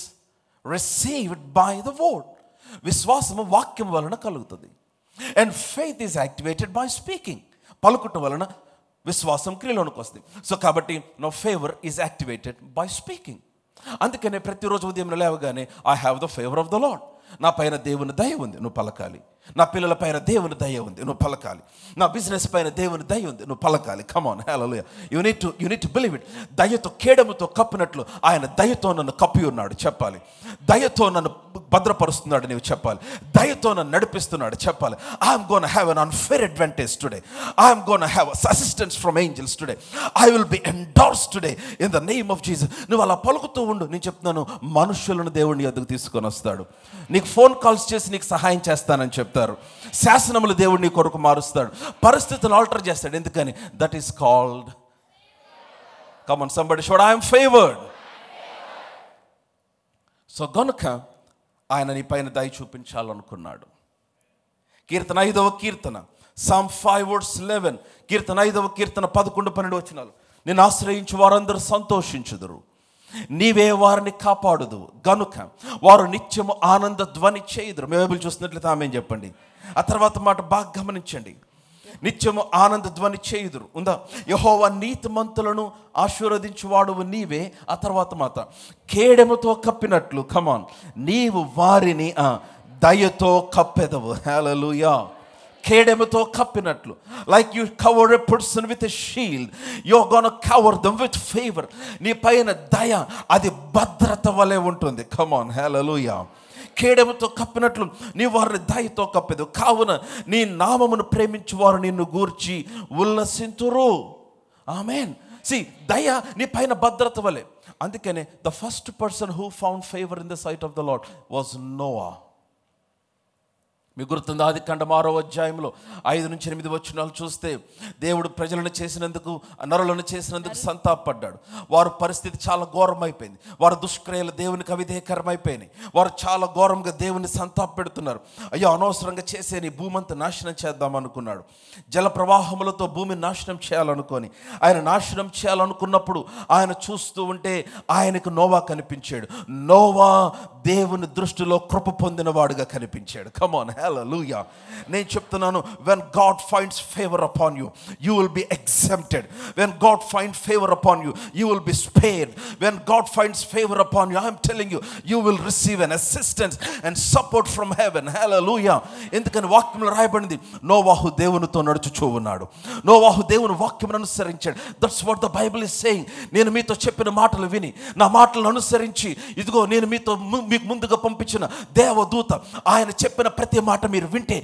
received by the word. విశ్వాసము వాక్యం వలన కలుగుతుంది. And faith is activated by speaking. పలుకుట వలన విశ్వాసం క్రియలోనికి వస్తుంది. సో కాబట్టి no favour is activated by speaking. అందుకనే ప్రతిరోజు ఉదయం లేవగానే I have the favour of the lord. నా పైన దేవుని దయ ఉంది, నువ్వు పలకాలి. నా పిల్లల పైన దేవుని దయ ఉంది, నువ్వు పలకాలి. నా బిజినెస్ పైన దేవుని దయ ఉంది, నువ్వు పలకాలి. Come on, hallelujah. You need to believe it. దయతో కేడముతో కప్పినట్లు ఆయన దయతో నన్ను కప్పి ఉన్నాడు చెప్పాలి. దయతో నన్ను భద్రపరుస్తున్నాడు నీవు చెప్పాలి. దయతో నన్ను నడిపిస్తున్నాడు చెప్పాలి. I'm gonna have an unfair advantage today. I'm gonna have assistance from angels today. I will be endorse today in the name of Jesus. నువ్వు అలా పలుకుతూ ఉండు. నేను చెప్తున్నాను, మనుషులను దేవుడిని ఎదుగు తీసుకొని వస్తాడు. నీకు ఫోన్ కాల్స్ చేసి నీకు సహాయం చేస్తానని చెప్తారు. శాసనములు దేవుడు నీ కొరకు మారుస్తాడు. పరిస్థితులను ఆల్టర్ చేస్తాడు. ఎందుకని? That is called, come on somebody shout I am favoured. So గనుక ఆయన నీ పైన దయ చూపించాలనుకున్నాడు. కీర్తన 5వ కీర్తన Psalm 5:11, కీర్తన 5వ కీర్తన 11-12 వచనాలు. నిన్ను ఆశ్రయించి వారందరూ సంతోషించుదురు, నీవే వారిని కాపాడుదు గనుక వారు నిత్యము ఆనంద ధ్వని చేయుదురు. మీ బైబిల్ చూస్తున్నట్లయితే ఆమేన్ చెప్పండి. ఆ తర్వాత మాట బాగా గమనించండి. నిత్యము ఆనంద ధ్వని చేయుదురు ఉందా? యెహోవా నీతిమంతులను ఆశీర్వదించువాడువు నీవే. ఆ తర్వాత మాట కేడెముతో కప్పినట్లు, కమాన్, నీవు వారిని దయతో కప్పెదవు. హల్లెలూయా. కేడెముతో కప్పినట్లు, like you cover a person with a shield, you are gonna cover them with favour. నీ పైన దయ, అది భద్రత వలె ఉంటుంది. కమాన్, హల్లెలూయా. కేడెముతో కప్పినట్లు నీ వారిని దయతో కప్పెదు, కావున నీ నామమును ప్రేమించువారు నిన్ను గూర్చి ఉల్లసింతురు. ఆమేన్. దయ నీ పైన భద్రత వలె. అందుకనే the first person who found favour in the sight of the Lord was Noah. మీకు గుర్తుంది, ఆదికాండం 6వ అధ్యాయంలో 5-8 వచనాలు చూస్తే, దేవుడు ప్రజలను చేసినందుకు, నరులను చేసినందుకు సంతాపడ్డాడు. వారి పరిస్థితి చాలా ఘోరమైపోయింది. వారి దుష్క్రియలు దేవునికి అవిధేయకరమైపోయినాయి. వారు చాలా ఘోరంగా దేవుని సంతాప పెడుతున్నారు. అయ్యో, అనవసరంగా చేసే నీ భూమి అంతా నాశనం చేద్దాం అనుకున్నాడు. జల ప్రవాహములతో భూమిని నాశనం చేయాలనుకొని ఆయన నాశనం చేయాలనుకున్నప్పుడు ఆయన చూస్తూ ఉంటే ఆయనకు నోవా కనిపించాడు. నోవా దేవుని దృష్టిలో కృప పొందినవాడుగా కనిపించాడు. కమ్ ఆన్, హల్లెలూయా. నేను చెప్తున్నాను, when God finds favor upon you, you will be exempted. When God finds favor upon you, you will be spared. When God finds favor upon you, I am telling you, you will receive an assistance and support from heaven. Hallelujah. ఎందుకని వాక్యంలో రాయబడింది, నోవాహు దేవునితో నడుచుచూ ఉన్నాడు. నోవాహు దేవుని వాక్యమును అనుసరించాడు. That's what the Bible is saying. నేను మీతో చెప్పిన మాటలు విని, నా మాటలను అనుసరించి, ఇదిగో నేను మీకు ముందుగా పంపించిన దేవదూత, ఆయన చెప్పిన ప్రతి మాట మీరు వింటే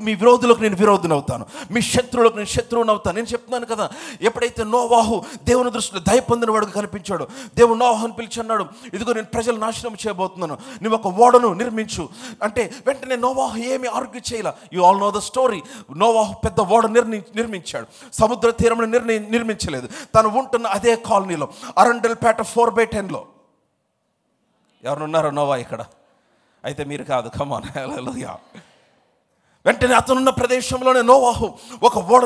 మీ విరోధులకు నేను విరోధిని అవుతాను, మీ శత్రువులకు నేను శత్రువుని అవుతాను. నేను చెప్తున్నాను కదా, ఎప్పుడైతే నోవాహు దేవుని దృష్టిలో దయ పొందిన వాడుగా కనిపించాడు, దేవుడు నోవాహుని పిలిచి అన్నాడు, ఇదిగో నేను ప్రజలు నాశనం చేయబోతున్నాను, నువ్వు ఒక ఓడను నిర్మించు అంటే, వెంటనే నోవాహు ఏమి ఆర్గ్యూ చేయాల. You all know the story. నోవాహు పెద్ద ఓడ నిర్మించాడు. సముద్ర తీరంలో నిర్మించలేదు. తను ఉంటున్న అదే కాలనీలో, అరండల్పేట 4/10లో. ఎవరున్నారో నోవా ఇక్కడ? అయితే మీరు కాదు. కమాన్, హల్లెలూయా. వెంటనే అతనున్న ప్రదేశంలోనే నోవాహు ఒక ఓడ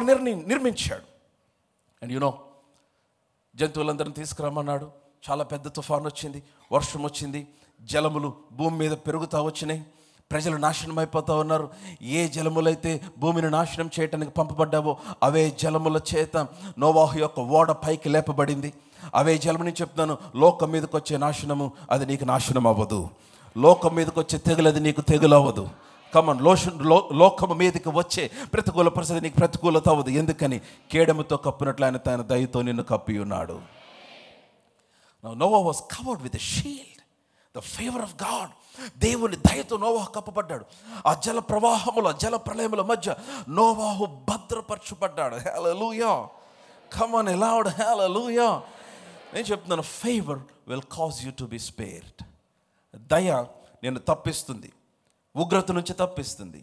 నిర్మించాడు. అండ్ యునో, జంతువులందరిని తీసుకురమ్మన్నాడు. చాలా పెద్ద తుఫాను వచ్చింది, వర్షం వచ్చింది, జలములు భూమి మీద పెరుగుతూ వచ్చినాయి, ప్రజలు నాశనం అయిపోతూ ఉన్నారు. ఏ జలములైతే భూమిని నాశనం చేయటానికి పంపబడ్డావో అవే జలముల చేత నోవాహు యొక్క ఓడ పైకి లేపబడింది. అవే జలముని చెప్తున్నాను, లోకం మీదకి వచ్చే నాశనము అది నీకు నాశనం అవ్వదు. లోకం మీదకి వచ్చే తెగులు అది నీకు తెగులు అవ్వదు. కమన్, లోకము మీదకి వచ్చే ప్రతికూల పరిస్థితి నీకు ప్రతికూలత అవ్వదు. ఎందుకని? కేడముతో కప్పినట్లు ఆయన తన దయతో నిన్ను కప్పి ఉన్నాడు. Now Noah was covered with a shield, the favor of God. దేవుని దయతో నోవాహు కప్పబడ్డాడు. ఆ జల ప్రవాహముల, జల ప్రళయముల మధ్య నోవాహు భద్రపరచబడ్డాడు. హల్లెలూయా. Come on, loud hallelujah. నేను చెప్తున్నాను, favour will cause you to be spared. దయ నేను తప్పిస్తుంది, ఉగ్రత నుంచి తప్పిస్తుంది,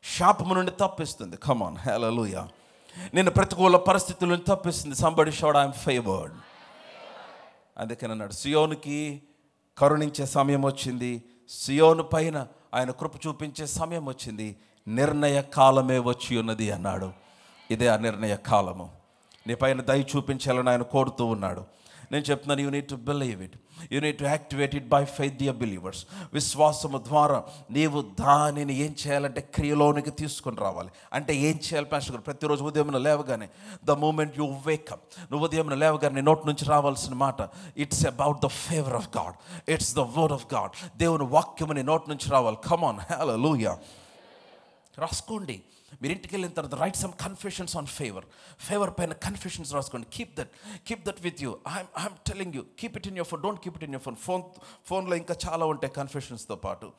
శాపము నుండి తప్పిస్తుంది. కమ్ ఆన్, హల్లెలూయా. నేను ప్రతికూల పరిస్థితుల నుంచి తప్పిస్తుంది. Somebody shout, I am favoured. అందుకని అన్నాడు, సియోనుకి కరుణించే సమయం వచ్చింది, సియోను పైన ఆయన కృప చూపించే సమయం వచ్చింది, నిర్ణయ కాలమే వచ్చి ఉన్నది అన్నాడు. ఇదే ఆ నిర్ణయ కాలము. నీ పైన దయ చూపించాలని ఆయన కోరుతూ ఉన్నాడు. నేను చెప్తున్నాను, you need to believe it, you need to activate it by faith, dear believers. విశ్వాసము ద్వారా నీవు దానిని ఏం చేయాలంటే క్రియలోనికి తీసుకొని రావాలి. అంటే ఏం చేయాలి పాస్టర్ గారు? ప్రతిరోజు ఉదయం లేవగానే, ద మూమెంట్ యూ వేకప్, నువ్వు ఉదయం లేవగానే నీ నోటి నుంచి రావాల్సిన మాట, it's about the favour of God, it's the word of God. దేవుని వాక్యము నీ నోటి నుంచి రావాలి. కమ్ ఆన్, హల్లెలూయా. రాసుకోండి. మీరు ఇంటికి వెళ్ళిన తర్వాత write some confessions on favour. Favour పైన కన్ఫెషన్స్ రాసుకోండి. Keep that with you. I'm telling you, keep it in your phone, don't keep it in your phone. ఫోన్లో ఇంకా చాలా ఉంటాయి కన్ఫెషన్స్తో పాటు.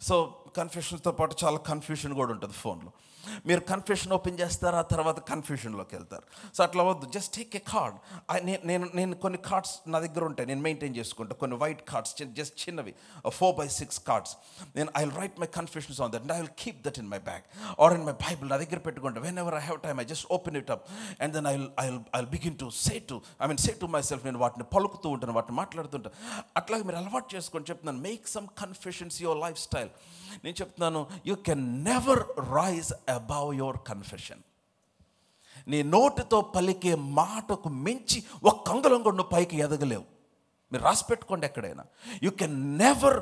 సో కన్ఫెషన్స్తో పాటు చాలా కన్ఫ్యూషన్ కూడా ఉంటుంది ఫోన్లో. మీరు కన్ఫెషన్ ఓపెన్ చేస్తారు, ఆ తర్వాత కన్ఫ్యూషన్లోకి వెళ్తారు. సో అట్లా వద్దు. Just take a card. నేను కొన్ని కార్డ్స్ నా దగ్గర ఉంటాయి, నేను మెయింటైన్ చేసుకుంటాను. కొన్ని వైట్ కార్డ్స్, జస్ట్ చిన్నవి, 4x6 కార్డ్స్. నేను I will write my confessions on that and I will keep that in my bag or in my Bible నా దగ్గర పెట్టుకుంటా. Whenever I have time I just open it up and then I begin to say to myself. నేను వాటిని పలుకుతూ ఉంటాను, వాటిని మాట్లాడుతుంటాను. అట్లాగే మీరు అలవాటు చేసుకొని చెప్తున్నాను, make some confessions your lifestyle. నేను చెప్తున్నాను, you can never rise above your confession. నీ నోటితో పలికే మాటకు మించి ఒక్క అంగుళం కూడా నువ్వు పైకి ఎదగలేవు. మీరు రాసి పెట్టుకోండి ఎక్కడైనా. You can never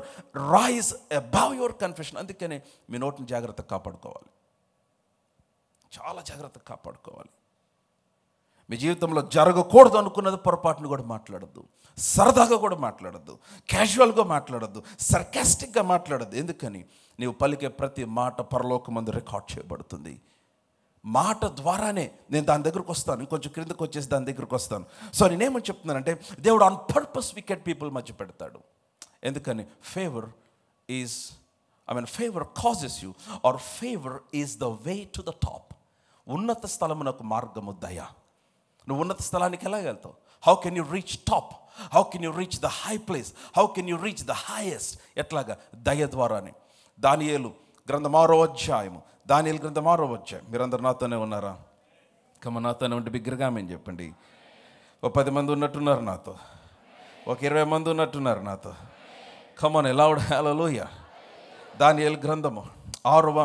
rise above your confession. అందుకని మీ నోటిని జాగ్రత్తగా కాపాడుకోవాలి, చాలా జాగ్రత్తగా కాపాడుకోవాలి. మీ జీవితంలో జరగకూడదు అనుకున్నది పొరపాటును కూడా మాట్లాడద్దు, సరదాగా కూడా మాట్లాడద్దు, క్యాజువల్గా మాట్లాడద్దు, సర్కాస్టిక్గా మాట్లాడద్దు. ఎందుకని నీవు పలికే ప్రతి మాట పరలోకమందు రికార్డ్ చేయబడుతుంది. మాట ద్వారానే నేను దాని దగ్గరకు వస్తాను. ఇంకొంచెం క్రిందకు వచ్చేసి దాని దగ్గరకు వస్తాను. సో నేనేమని చెప్తున్నానంటే, దేవుడు ఆన్ పర్పస్ వికెట్ పీపుల్ మధ్య పెడతాడు. ఎందుకని favour causes you, are favour is the way to the top. ఉన్నత స్థలమునకు మార్గము దయ. నువ్వు ఉన్నత స్థలానికి ఎలా వెళ్తావు? How can you reach top? How can you reach the high place? How can you reach the highest? ఎట్లాగా? దయ ద్వారానే. దానియేలు గ్రంథం 6వ అధ్యాయము, దానియేలు గ్రంథం 6వ అధ్యాయం. మీరందరూ నాతోనే ఉన్నారా? నాతోనే ఉంటే బిగ్గరగా ఆమేన్ చెప్పండి. 10 మంది ఉన్నట్టున్నారు నాతో, 20 మంది ఉన్నట్టున్నారు నాతో. కమాన్ లౌడ్ హల్లెలూయా. దానియేలు గ్రంథము 6వ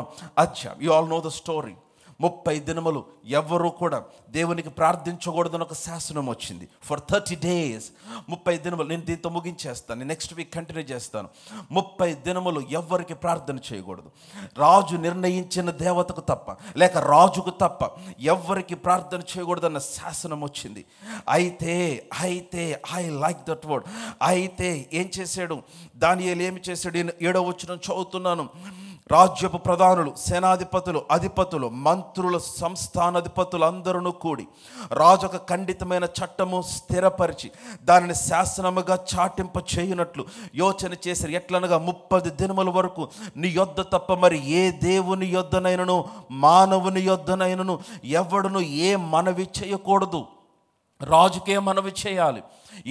అధ్యాయం. You all know the story. 30 దినములు ఎవరు కూడా దేవునికి ప్రార్థించకూడదని ఒక శాసనం వచ్చింది. ఫర్ 30 days, 30 దినములు. నేను దీంతో ముగించేస్తాను, నెక్స్ట్ వీక్ కంటిన్యూ చేస్తాను. 30 దినములు ఎవరికి ప్రార్థన చేయకూడదు. రాజు నిర్ణయించిన దేవతకు తప్ప, లేక రాజుకు తప్ప ఎవరికి ప్రార్థన చేయకూడదన్న శాసనం వచ్చింది. అయితే ఐ లైక్ దట్ వర్డ్. అయితే ఏం చేశాడు దానియేలు? ఏమి చేశాడు? 7వ వచనం చదువుతున్నాను. రాజ్యపు ప్రధానులు, సేనాధిపతులు, అధిపతులు, మంత్రుల, సంస్థానాధిపతులు అందరూ కూడి రాజు ఒక ఖండితమైన చట్టము స్థిరపరిచి దానిని శాసనముగా చాటింప చేయునట్లు యోచన చేశారు. ఎట్లనగా 30 దినముల వరకు నీ యొద్ద తప్ప మరి ఏ దేవుని యొద్దనైనను మానవుని యొద్దనైనను ఎవడును ఏ మనవి చేయకూడదు. రాజుకే మనవి చేయాలి,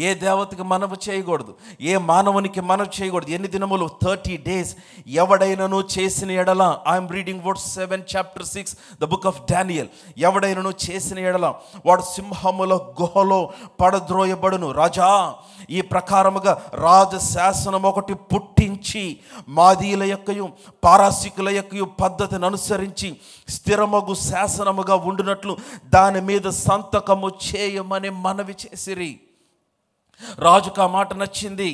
ఏ దేవతకి మనవి చేయకూడదు, ఏ మానవునికి మనవి చేయకూడదు. ఎన్ని దినములు? 30 days. ఎవడైనను చేసిన ఎడల, I'm reading verse 7 chapter 6 the book of Daniel. ఎవడైనను చేసిన ఎడల వాడు సింహముల గుహలో పడద్రోయబడును. రాజా, ఈ ప్రకారముగా రాజ శాసనం ఒకటి పుట్టించి మాదీల యొక్కయు పారాసికుల యొక్కయు పద్ధతిని అనుసరించి స్థిరమగు శాసనముగా ఉండునట్లు దాని మీద సంతకము చేయమని మనవి చేసిరి. రాజుకు ఆ మాట నచ్చింది.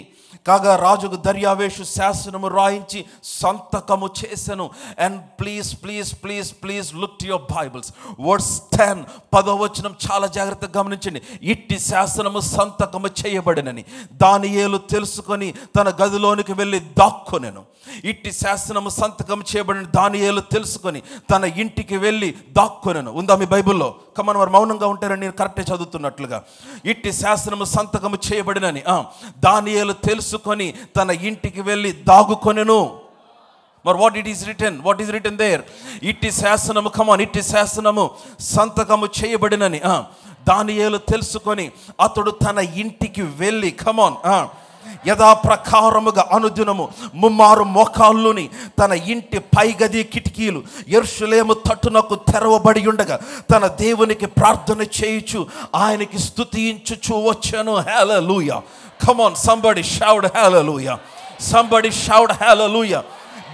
కాగా రాజుకు దర్యావేషు శాసనము రాయించి సంతకము చేసెను. And please look to your Bibles. Verse 10, 10వ వచనం చాలా జాగ్రత్తగా గమనించండి. ఇట్టి శాసనము సంతకము చేయబడినని దానియేలు తెలుసుకొని తన గదిలోనికి వెళ్ళి దాక్కొనెను. ఇట్టి శాసనము సంతకం చేయబడిన దానియేలు తెలుసుకొని తన ఇంటికి వెళ్ళి దాక్కొనెను. ఉందా మీ బైబిల్లో? కమన్, వారు మౌనంగా ఉంటారని నేను కరెక్టే చదువుతున్నట్లుగా. ఇట్టి శాసనము సంతకము చేయబడినని దానియేలు తెలుసుకొని తన ఇంటికి వెళ్ళి దాగుకొనెను. మరి వాట్ ఈస్ రిటన్ దేర్? ఇట్టి శాసనము, కమాన్, ఇట్టి శాసనము సంతకము చేయబడినని దానియేలు తెలుసుకొని అతడు తన ఇంటికి వెళ్ళి, కమాన్, యథాప్రకారముగా అనుదినము 3 మోకాళ్ళుని తన ఇంటి పైగది కిటికీలు యెరూషలేము తట్టునకు తెరవబడి ఉండగా తన దేవునికి ప్రార్థన చేయుచు ఆయనకి స్తుతించుచు వచ్చెను. హల్లెలూయా. Come on, somebody shout hallelujah. Somebody shout hallelujah.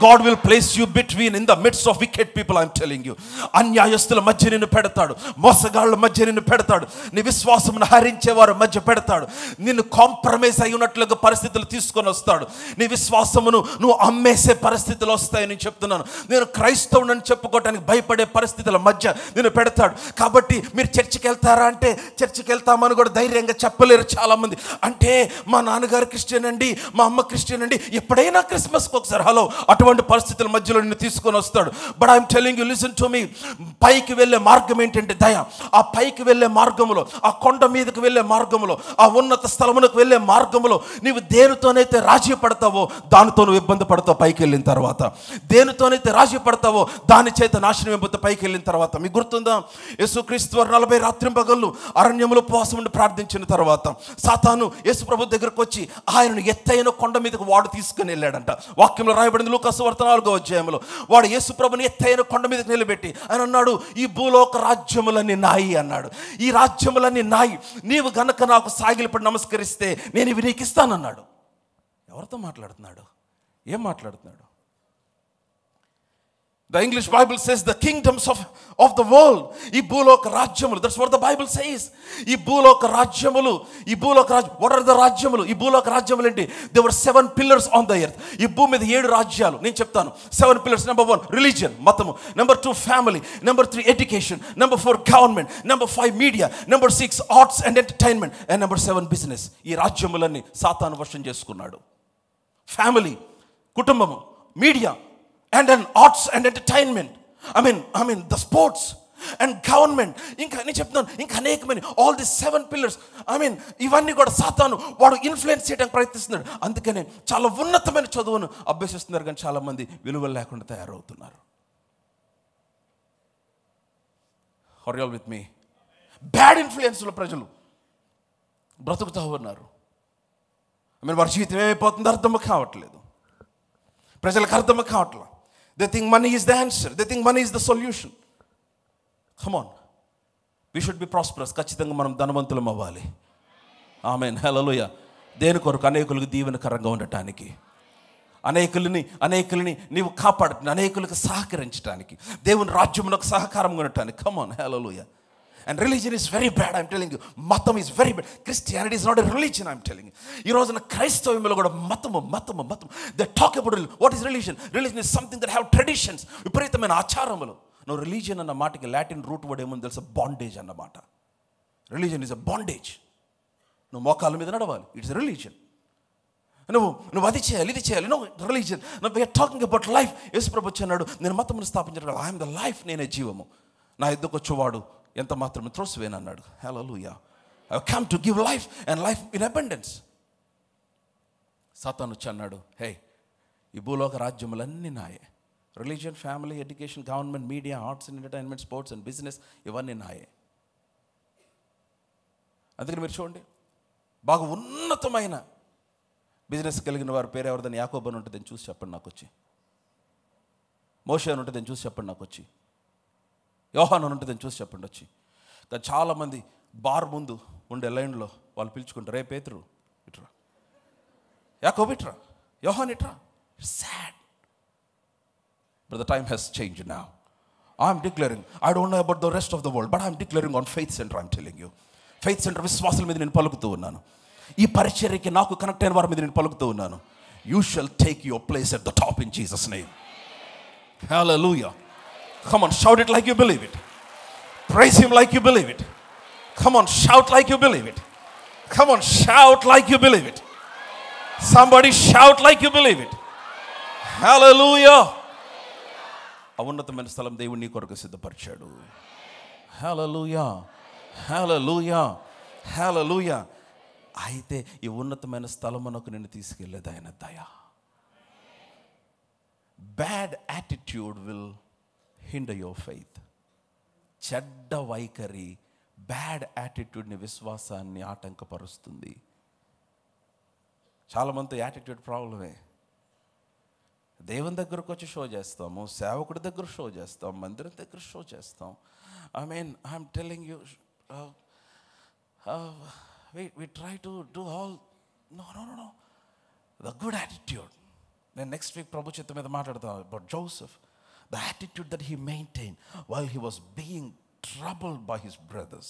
God will place you between, in the midst of wicked people, I'm telling you. అన్యాయస్తుల మధ్య నిన్ను పెడతాడు, మోసగాళ్ళ మధ్య నిన్ను పెడతాడు, నీ విశ్వాసమును హరించేవారు మధ్య పెడతాడు, నిన్ను కాంప్రమైజ్ అయి ఉన్నట్లుగా పరిస్థితులు తీసుకొని వస్తాడు. నీ విశ్వాసమును నువ్వు అమ్మేసే పరిస్థితులు వస్తాయని చెప్తున్నాను. నేను క్రైస్తవునని చెప్పుకోవటానికి భయపడే పరిస్థితుల మధ్య నిన్ను పెడతాడు. కాబట్టి మీరు చర్చికి వెళ్తారా అంటే చర్చికి వెళ్తామని కూడా ధైర్యంగా చెప్పలేరు చాలామంది. అంటే మా నాన్నగారు క్రిస్టియన్ అండి, మా అమ్మ క్రిస్టియన్ అండి, ఎప్పుడైనా క్రిస్మస్కి ఒకసారి. హలో, అటువంటి పరిస్థితుల మధ్యలో నిన్ను తీసుకొని వస్తాడు. But I'm telling you, listen to me. పైకి వెళ్ళే మార్గం ఏంటంటే దయ. ఆ పైకి వెళ్ళే మార్గములో, ఆ కొండ మీదకి వెళ్ళే మార్గములో, ఆ ఉన్నత స్థలమునకు వెళ్ళే మార్గములో నీవు దేనితోనైతే రాజీ పడతావో దానితో నువ్వు ఇబ్బంది పడతావు పైకి వెళ్ళిన తర్వాత. దేనితోనైతే రాజీ పడతావో దాని చేత నాశనం అయిపోతే పైకి వెళ్ళిన తర్వాత. మీకు గుర్తుందా? యేసుక్రీస్తు 40 రాత్రింపగళ్ళు అరణ్యములో ఉపవాసం ఉండి ప్రార్థించిన తర్వాత సాతాను యేసు ప్రభు దగ్గరకు వచ్చి ఆయనను ఎత్తైన కొండ మీదకు వాడు తీసుకుని వెళ్ళాడంట. వాక్యంలో రాయబడింది లూకా సువార్త 4వ అధ్యాయంలో వాడు యేసు ప్రభుని ఎత్తైన కొండ మీదకి నిలబెట్టి ఆయన అన్నాడు, ఈ భూలోక రాజ్యములన్నీ నాయి అన్నాడు. ఈ రాజ్యములన్నీ నాయి, నీవు గనక నాకు సాగిలపడి నమస్కరిస్తే నేను ఇవి నీకు ఇస్తానన్నాడు. ఎవరితో మాట్లాడుతున్నాడు? ఏం మాట్లాడుతున్నాడు? The English Bible says the kingdoms of the world. ఈ భూలోక రాజ్యములు. That's what the Bible says. ఈ భూలోక రాజ్యములు, what are the రాజ్యములు? ఈ భూలోక రాజ్యములు ఏంటి? There were 7 pillars on the earth. ఈ భూమి మీద 7 రాజ్యాలు. నేను చెప్తాను. 7 pillars. Number 1 religion, మతము. Number 2 family. Number 3 education. Number 4 government. Number 5 media. Number 6 arts and entertainment. And number 7 business. ఈ రాజ్యములన్నీ సాతాను వశం చేసుకున్నాడు. ఫ్యామిలీ, కుటుంబము, media, and then arts and entertainment. I mean the sports and government. ఇంకా నేను చెప్తున్నాను, ఇంకా అనేకమైన all these 7 pillars. ఇవన్నీ కూడా సాతాను వాడు ఇన్ఫ్లుయెన్స్ చేయడానికి ప్రయత్నిస్తున్నాడు. అందుకనే చాలా ఉన్నతమైన చదువును అభ్యసిస్తున్నారు, కానీ చాలా మంది విలువలు లేకుండా తయారవుతున్నారు. Are you all with me? Bad ఇన్ఫ్లుయెన్స్లో ప్రజలు బ్రతుకుతూ ఉన్నారు. వారి జీవితం ఏమైపోతుందో అర్థం కావట్లేదు, ప్రజలకు అర్థం కావట్లేదు. They think money is the answer. They think money is the solution. Come on. We should be prosperous. ఖచ్చితంగా మనం ధనవంతులం అవ్వాలి. ఆమేన్, హల్లెలూయా. దేని కొరకు? అనేకులకు దీవెనకరంగా ఉండటానికి, అనేకులని నీవు కాపాడటానికి, అనేకులకు సహకరించడానికి, దేవుని రాజ్యమునకు సహకారంగా ఉండటానికి. Come on, hallelujah. And religion is very bad, I'm telling you. మతం is very bad. Christianity is not a religion, I'm telling you. ఈ రోజున క్రైస్తవ్యంలో కూడా మతము. They talk about religion. What is religion? Religion is something that have traditions. విపరీతమైన ఆచారములు. No, religion అన్న మాటకి Latin root word ఏముంది తెలుసా? బాండేజ్ అన్నమాట. Religion is a bondage. నువ్వు మోకాళ్ళ మీద నడవాలి, ఇట్స్ రిలీజియన్. నువ్వు అది చేయాలి, ఇది చేయాలి. No, religion. We're talking about life. యేసు ప్రభు అన్నాడు, నేను మతమును స్థాపించడం, ఐఎమ్ ద లైఫ్, నేనే జీవము. నా ఎద్దుకు వచ్చేవాడు ఎంత మాత్రం త్రోసివేనన్నాడు. Hallelujah. I have come to give life and life in abundance. సాతాను వచ్చి అన్నాడు, హే, ఈ భూలోక రాజ్యములన్నీ నాయే. Religion, family, education, government, media, arts and entertainment, sports and business, ఇవన్నీ నాయే. అందుకని మీరు చూడండి, బాగా ఉన్నతమైన బిజినెస్ కలిగిన వారి పేరు ఎవరిదని? యాకోబు అని ఉంటుందని చూసి చెప్పండి నాకు వచ్చి. మోషే అని ఉంటుందని చూసి చెప్పండి నాకు వచ్చి. యోహాను అని ఉంటుందని చూసి చెప్పండి వచ్చి. కానీ చాలామంది బార్ ముందు ఉండే లైన్లో వాళ్ళు పిలుచుకుంటారు, రే పేతురు ఇట్రా, యాకోబు ఇట్రా, యోహాన్ ఇట్రా. It's sad. But the time has changed now. I'm declaring, I don't know about the rest of the world, but I'm declaring on Faith Center, I'm telling you. Faith Center విశ్వాసుల మీద నేను పలుకుతూ ఉన్నాను. ఈ పరిచర్యకి నాకు కనెక్ట్ అయిన వారి మీద నేను పలుకుతూ ఉన్నాను. You shall take your place at the top in Jesus' name. Hallelujah. Come on, shout it like you believe it. Praise him like you believe it. Come on, shout like you believe it. Come on, shout like you believe it. Somebody shout like you believe it. Hallelujah. ఉన్నతమైన స్థలం దేవుడు నీ కొరకు సిద్ధపరిచాడు. హల్లెలూయా, హల్లెలూయా, హల్లెలూయా. అయితే ఈ ఉన్నతమైన స్థలమునకు నిన్ను తీసుకెళ్ళేది ఆయన దయ. Bad attitude will hinder your faith. చెడ్డ వైఖరి, బ్యాడ్ యాటిట్యూడ్ని, విశ్వాసాన్ని ఆటంకపరుస్తుంది. చాలామంది యాటిట్యూడ్ ప్రాబ్లమే. దేవుని దగ్గరకు వచ్చి షో చేస్తాము, సేవకుడి దగ్గర షో చేస్తాం, మందిరం దగ్గర షో చేస్తాం. I'm telling you, we try to do all. No. The good attitude. నేను నెక్స్ట్ వీక్ ప్రభు చిత్తం మీద మాట్లాడతాం about Joseph. The attitude that he maintained while he was being troubled by his brothers.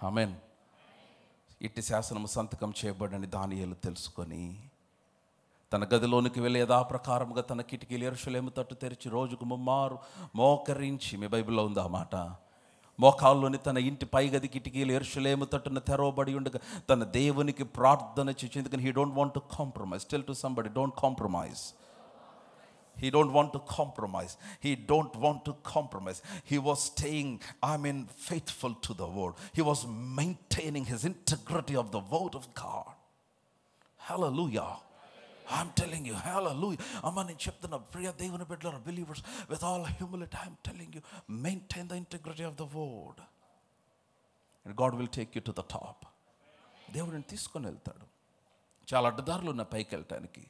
Amen. ఇట్టి శాసనము సంతకం చేయబడని దానియేలు తెలుసుకొని తన గదిలోనికి వెళ్ళి యథాప్రకారముగా తన కిటికీలు యెరూషలేము తట్టు తెరిచి రోజుకు 3 మారు మోకరించి, మీ బైబిల్లో ఉంది ఆ మాట, మోకాల్లోని తన ఇంటి పైగది కిటికీలు యెరూషలేము తట్టున తెరవబడి ఉండగా తన దేవునికి ప్రార్థన చేసి, ఎందుకని he don't want to compromise. Tell to somebody, don't compromise. He don't want to compromise. He don't want to compromise. He was staying, faithful to the word. He was maintaining his integrity of the word of God. Hallelujah. I'm telling you, hallelujah. Amma నేను చెప్తున్నా, ప్రియ దేవుని బిడ్డలారా, believers, with all humility, I'm telling you, maintain the integrity of the word. And God will take you to the top. దేవుడిని తీసుకొని వెళ్తాడు. చాలా అడ్డదారులు ఉన్న పైకి వెళ్ళటానికి,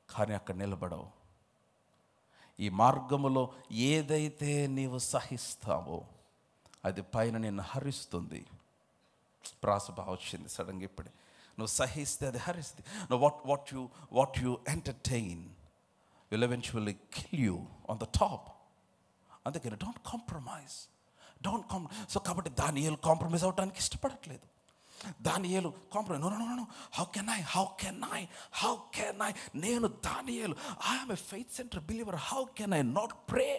కానీ అక్కడ నిలబడవు. ఈ మార్గములో ఏదైతే నీవు సహిస్తావో అది పైన నిన్ను హరిస్తుంది. ప్రాసభ వచ్చింది సడన్గా ఇప్పుడే. నువ్వు సహిస్తే అది హరిస్తుంది. నువ్వు what you entertain will eventually kill you on the top. అందుకని డోంట్ కాంప్రమైజ్. సో కాబట్టి దానియేలు కాంప్రమైజ్ అవ్వడానికి ఇష్టపడట్లేదు. దానియేలు compromise, no, how can I నేను దానియేలు, I'm a faith centre believer, how can I not pray?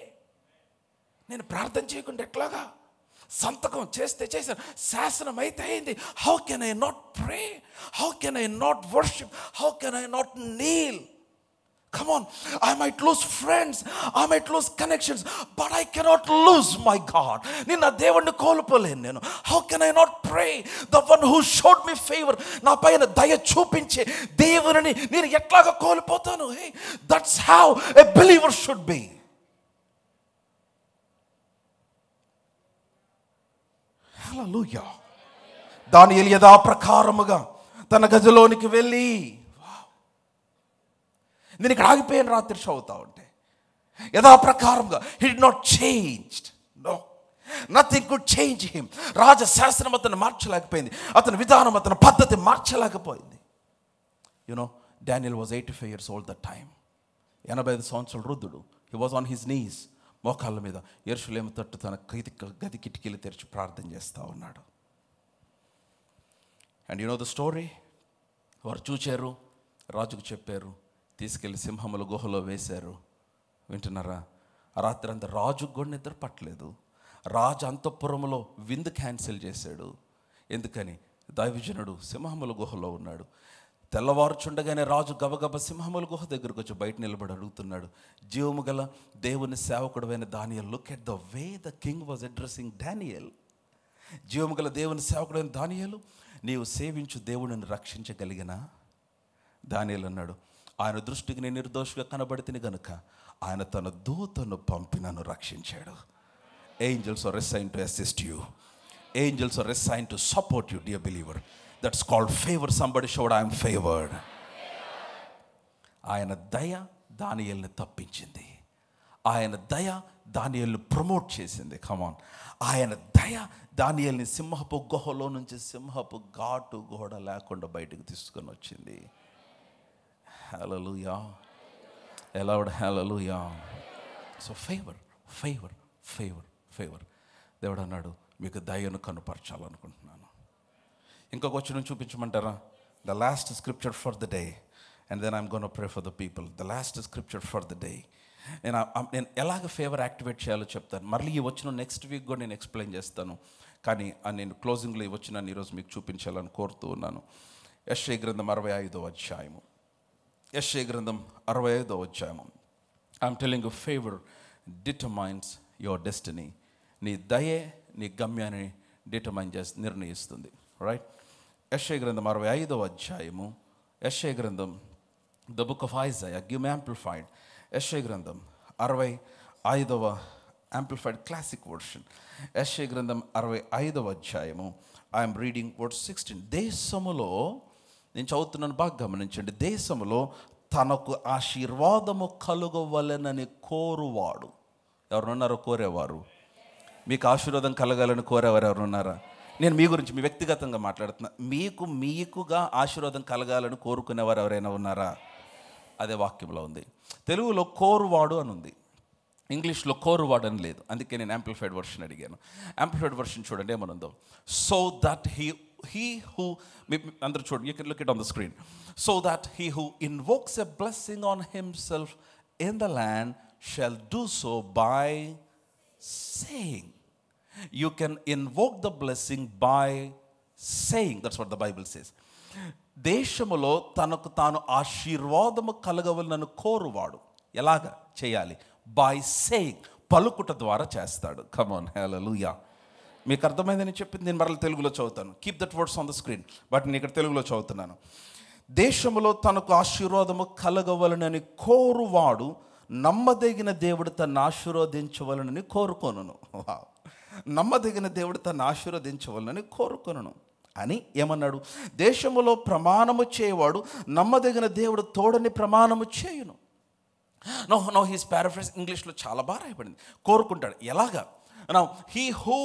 నేను ప్రార్థన చేయకుండా ఎట్లాగా? సంతకం చేస్తే చేశాను, శాసనం అయితే అయింది. How can I not pray? How can I not worship? How can I not kneel? Come on, I might lose friends, I might lose connections, but I cannot lose my God. నిన్న దేవుణ్ణి కోల్పోలేను నేను. How can I not pray? The one who showed me favor, నా పైన దయ చూపించే దేవుని నేను ఎట్లాగా కోల్పోతాను? Hey, that's how a believer should be. Hallelujah. దానియేలు యథా ప్రకారముగా తన గదిలోనికి వెళ్ళి, నేను ఇక్కడ ఆగిపోయాను రాత్రి చదువుతా ఉంటే, యథాప్రకారంగా he did not changed. No, nothing could change him. రాజశాసనం అతను మార్చలేకపోయింది, అతని విధానం, అతని పద్ధతి మార్చలేకపోయింది. You know, Daniel was 85 years old that time. 85 సంవత్సరాల వృద్ధుడు. He was on his knees, మోకాళ్ళ మీద యెరూషలేము తట్టు తన గది కిటికీలు తెరిచి ప్రార్థన చేస్తూ ఉన్నాడు. And you know the story. వారు చూచారు, రాజుకు చెప్పారు, తీసుకెళ్ళి సింహముల గుహలో వేశారు. వింటున్నారా? ఆ రాత్రి అంతా రాజుకు కూడా నిద్ర పట్టలేదు. రాజు అంతఃపురములో విందు క్యాన్సిల్ చేశాడు. ఎందుకని? దైవజనుడు సింహముల గుహలో ఉన్నాడు. తెల్లవారుచుండగానే రాజు గబగబ సింహముల గుహ దగ్గరకు వచ్చి బయట నిలబడి అడుగుతున్నాడు, జీవము గల దేవుని సేవకుడు అయిన Daniel, look at the way the king was addressing Daniel. జీవము గల దేవుని సేవకుడు అయిన దానియేలు, నీవు సేవించు దేవుడిని రక్షించగలిగినా? దానియేలు అన్నాడు, ఆయన దృష్టికి నేను నిర్దోషిగా కనబడితిని గనుక ఆయన తన దూతను పంపి నన్ను రక్షించాడు. Angels are assigned to assist you. Angels are assigned to support you, dear believer. That's called favor. Somebody shout, I am favored. ఆయన దయ దానియేలుని తప్పించింది. ఆయన దయ దానియేలుని ప్రమోట్ చేసింది. కమాన్, ఆయన దయ దానియేలుని సింహపు గుహలో నుంచి సింహపు ఘాటు గోడ లేకుండా బయటకు తీసుకొని వచ్చింది. హల్లెలూయా. Lord, hallelujah. So favor. దేవుడు అన్నాడు, మీకు దయను కనుపరచాలనుకుంటున్నాను. ఇంకొక వచనం చూపించమంటారా? The last scripture for the day, and then I'm going to pray for the people. The last scripture for the day. నేను ఎలాగ ఫేవర్ యాక్టివేట్ చేయాలో చెప్తాను. మళ్ళీ ఈ వచనం నెక్స్ట్ వీక్ కూడా నేను ఎక్స్ప్లెయిన్ చేస్తాను. కానీ నేను క్లోజింగ్లో ఈ వచనాన్ని ఈరోజు మీకు చూపించాలని కోరుతూ ఉన్నాను. యెషయా గ్రంథం 65వ అధ్యాయము. యెషయా గ్రంథం 65వ అధ్యాయము. I'm telling you, favour determines your destiny. నీ దయే నీ గమ్యాన్ని నిర్ణయిస్తుంది. రైట్? యెషయా గ్రంథం 65వ అధ్యాయము. యెషయా గ్రంథం, the book of Isaiah, give me amplified. యెషయా గ్రంథం 65వ యాంప్లిఫైడ్ క్లాసిక్ వర్షన్. యెషయా గ్రంథం 65వ అధ్యాయము. I'm reading verse 16. దేశములో, నేను చదువుతున్నాను, బాగా గమనించండి. దేశములో తనకు ఆశీర్వాదము కలుగవలెనని కోరువాడు. ఎవరున్నారో కోరేవారు? మీకు ఆశీర్వాదం కలగాలని కోరేవారు ఎవరున్నారా? నేను మీ గురించి, మీ వ్యక్తిగతంగా మాట్లాడుతున్నా. మీకుగా ఆశీర్వాదం కలగాలని కోరుకునేవారు ఎవరైనా ఉన్నారా? అదే వాక్యంలో ఉంది. తెలుగులో కోరువాడు అని ఉంది, ఇంగ్లీష్లో కోరువాడు అని లేదు. అందుకే నేను యాంప్లిఫైడ్ వర్షన్ అడిగాను. యాంప్లిఫైడ్ వర్షన్ చూడండి ఏమనుందో. సో దట్ he who, అందరూ చూడండి, you can look it on the screen. So that he who invokes a blessing on himself in the land shall do so by saying. You can invoke the blessing by saying. That's what the Bible says. దేశములో తనకు తాను ఆశీర్వాదము కలగవలనని కోరువాడు ఎలాగా చేయాలి? By saying, పలుకుట ద్వారా చేస్తాడు. Come on, హల్లెలూయా. మీకు అర్థమైందని చెప్పింది. నేను మరల తెలుగులో చదువుతాను. Keep that words on the screen, but నేను ఇక్కడ తెలుగులో చదువుతున్నాను. దేశములో తనకు ఆశీర్వాదము కలగవలనని కోరువాడు నమ్మదగిన దేవుడు తను ఆశీర్వదించవలనని కోరుకొనును. నమ్మదగిన దేవుడు తను ఆశీర్వదించవలనని కోరుకొనును. అని ఏమన్నాడు? దేశములో ప్రమాణము చేయవాడు నమ్మదగిన దేవుడు తోడని ప్రమాణము చేయును. No he's paraphrase. ఇంగ్లీష్లో చాలా బాగా రాయబడింది. కోరుకుంటాడు. ఎలాగా? Now he who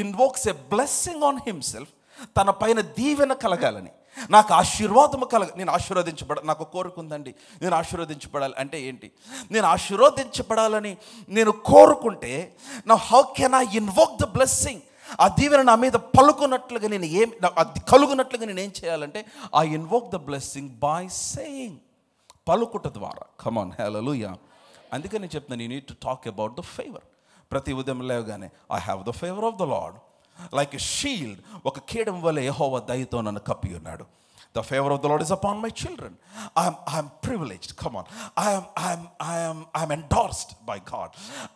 invokes a blessing on himself, తన పైన దీవెన కలగాలని, నాకు ఆశీర్వాదము నేను నాకు కోరిక ఉందండి, నేను ఆశీర్వదించబడాలి. అంటే ఏంటి? నేను ఆశీర్వదించబడాలని నేను కోరుకుంటే now how can I invoke the blessing? ఆ దీవెన నా మీద పలుకున్నట్లుగా అది కలుగునట్లుగా నేను ఏం చేయాలంటే I invoke the blessing by saying, పలుకుట ద్వారా. Come on, hallelujah. అందుకే నేను చెప్తున్నాను, you need to talk about the favour. ప్రతి ఉదయం లేవగానే I have the favour of the Lord like a shield. ఒక కీడం వల్ల యెహోవా దయతో నన్ను కప్పి ఉన్నాడు. The favor of the Lord is upon my children. I'm privileged. Come on. I'm endorsed by God.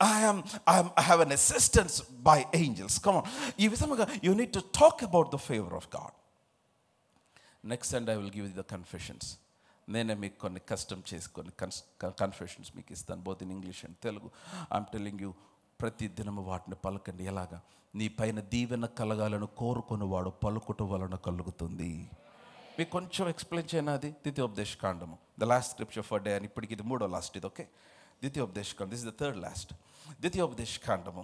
I have an assistance by angels. Come on. ఈ విధముగా you need to talk about the favor of God. Next Sunday I will give you the confessions. నేనే మీకు కొన్ని custom చేసుకొని confessions మీకు ఇస్తాను, both in English and Telugu. I'm telling you, ప్రతి దినము వాటిని పలకండి. ఎలాగా? నీ పైన దీవెన కలగాలను కోరుకుని వాడు పలుకుట వలన కలుగుతుంది. మీకు కొంచెం ఎక్స్ప్లెయిన్ చేయను. అది ద్వితీయోపదేశ కాండము, the last scripture for day. అని ఇప్పటికి ఇది 3వ లాస్ట్. ఇది ఓకే. ద్వితీయోపదేశ కాండం, this is the 3rd last. ద్వితీయోపదేశ కాండము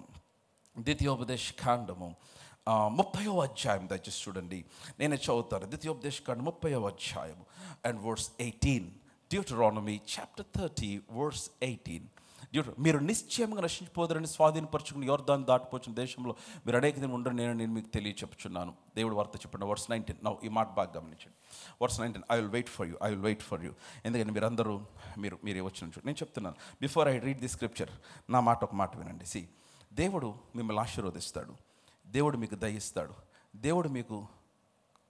30వ అధ్యాయం దయచేసి చూడండి. నేనే చదువుతాను. ద్వితీయోపదేశ కాండం 30వ అధ్యాయము and verse 18. Deuteronomy chapter 30 verse 18. మీరు నిశ్చయంగా నశించిపోదరని స్వాధీనపరచుకుని యోర్దాను దాటిపోచిన దేశంలో మీరు అనేక దినం ఉండరు నేను మీకు తెలియచెప్పుచున్నాను. దేవుడు వార్త చెప్పండి. వర్స్ 19. నౌ ఈ మాట బాగా గమనించండి. Verse 19, I will wait for you. ఎందుకంటే మీరందరూ మీరు వచ్చిన నేను చెప్తున్నాను. Before I read the scripture, నా మాట ఒక మాట వినండి. దేవుడు మిమ్మల్ని ఆశీర్వదిస్తాడు, దేవుడు మీకు దయిస్తాడు. దేవుడు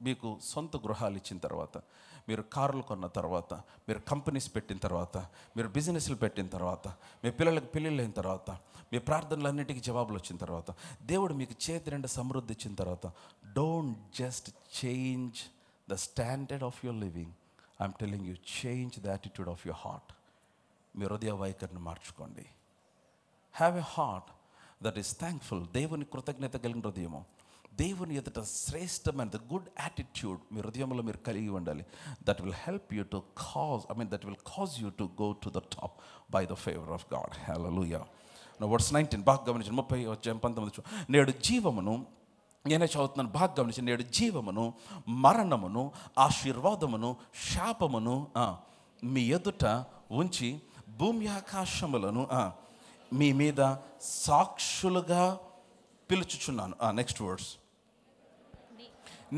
మీకు సొంత గృహాలు ఇచ్చిన తర్వాత, మీరు కార్లు కొన్న తర్వాత, మీరు కంపెనీస్ పెట్టిన తర్వాత, మీరు బిజినెస్లు పెట్టిన తర్వాత, మీ పిల్లలకు పెళ్ళిళ్ళు అయిన తర్వాత, మీ ప్రార్థనలన్నిటికీ జవాబులు వచ్చిన తర్వాత, దేవుడు మీకు చేతి నిండా సమృద్ధి ఇచ్చిన తర్వాత, don't just change the standard of your living. I'm telling you, change the attitude of your heart. మీ హృదయ వైఖరిని మార్చుకోండి. Have a heart that is thankful. దేవుని కృతజ్ఞత కలిగిన హృదయము, దేవుని ఎదుట శ్రేష్టమైన గుడ్ యాటిట్యూడ్ మీ హృదయంలో మీరు కలిగి ఉండాలి. That will help you to that will cause you to go to the top by the favour of God. Hallelujah. Verse 19 బాగా గమనించండి. 30:19. నేడు జీవమును, నేనే చదువుతున్నాను, బాగా గమనించండి. నేడు జీవమును, మరణమును, ఆశీర్వాదమును, శాపమును మీ ఎదుట ఉంచి భూమి ఆకాశములను మీ మీద సాక్షులుగా పిలుచుచున్నాను. Next words.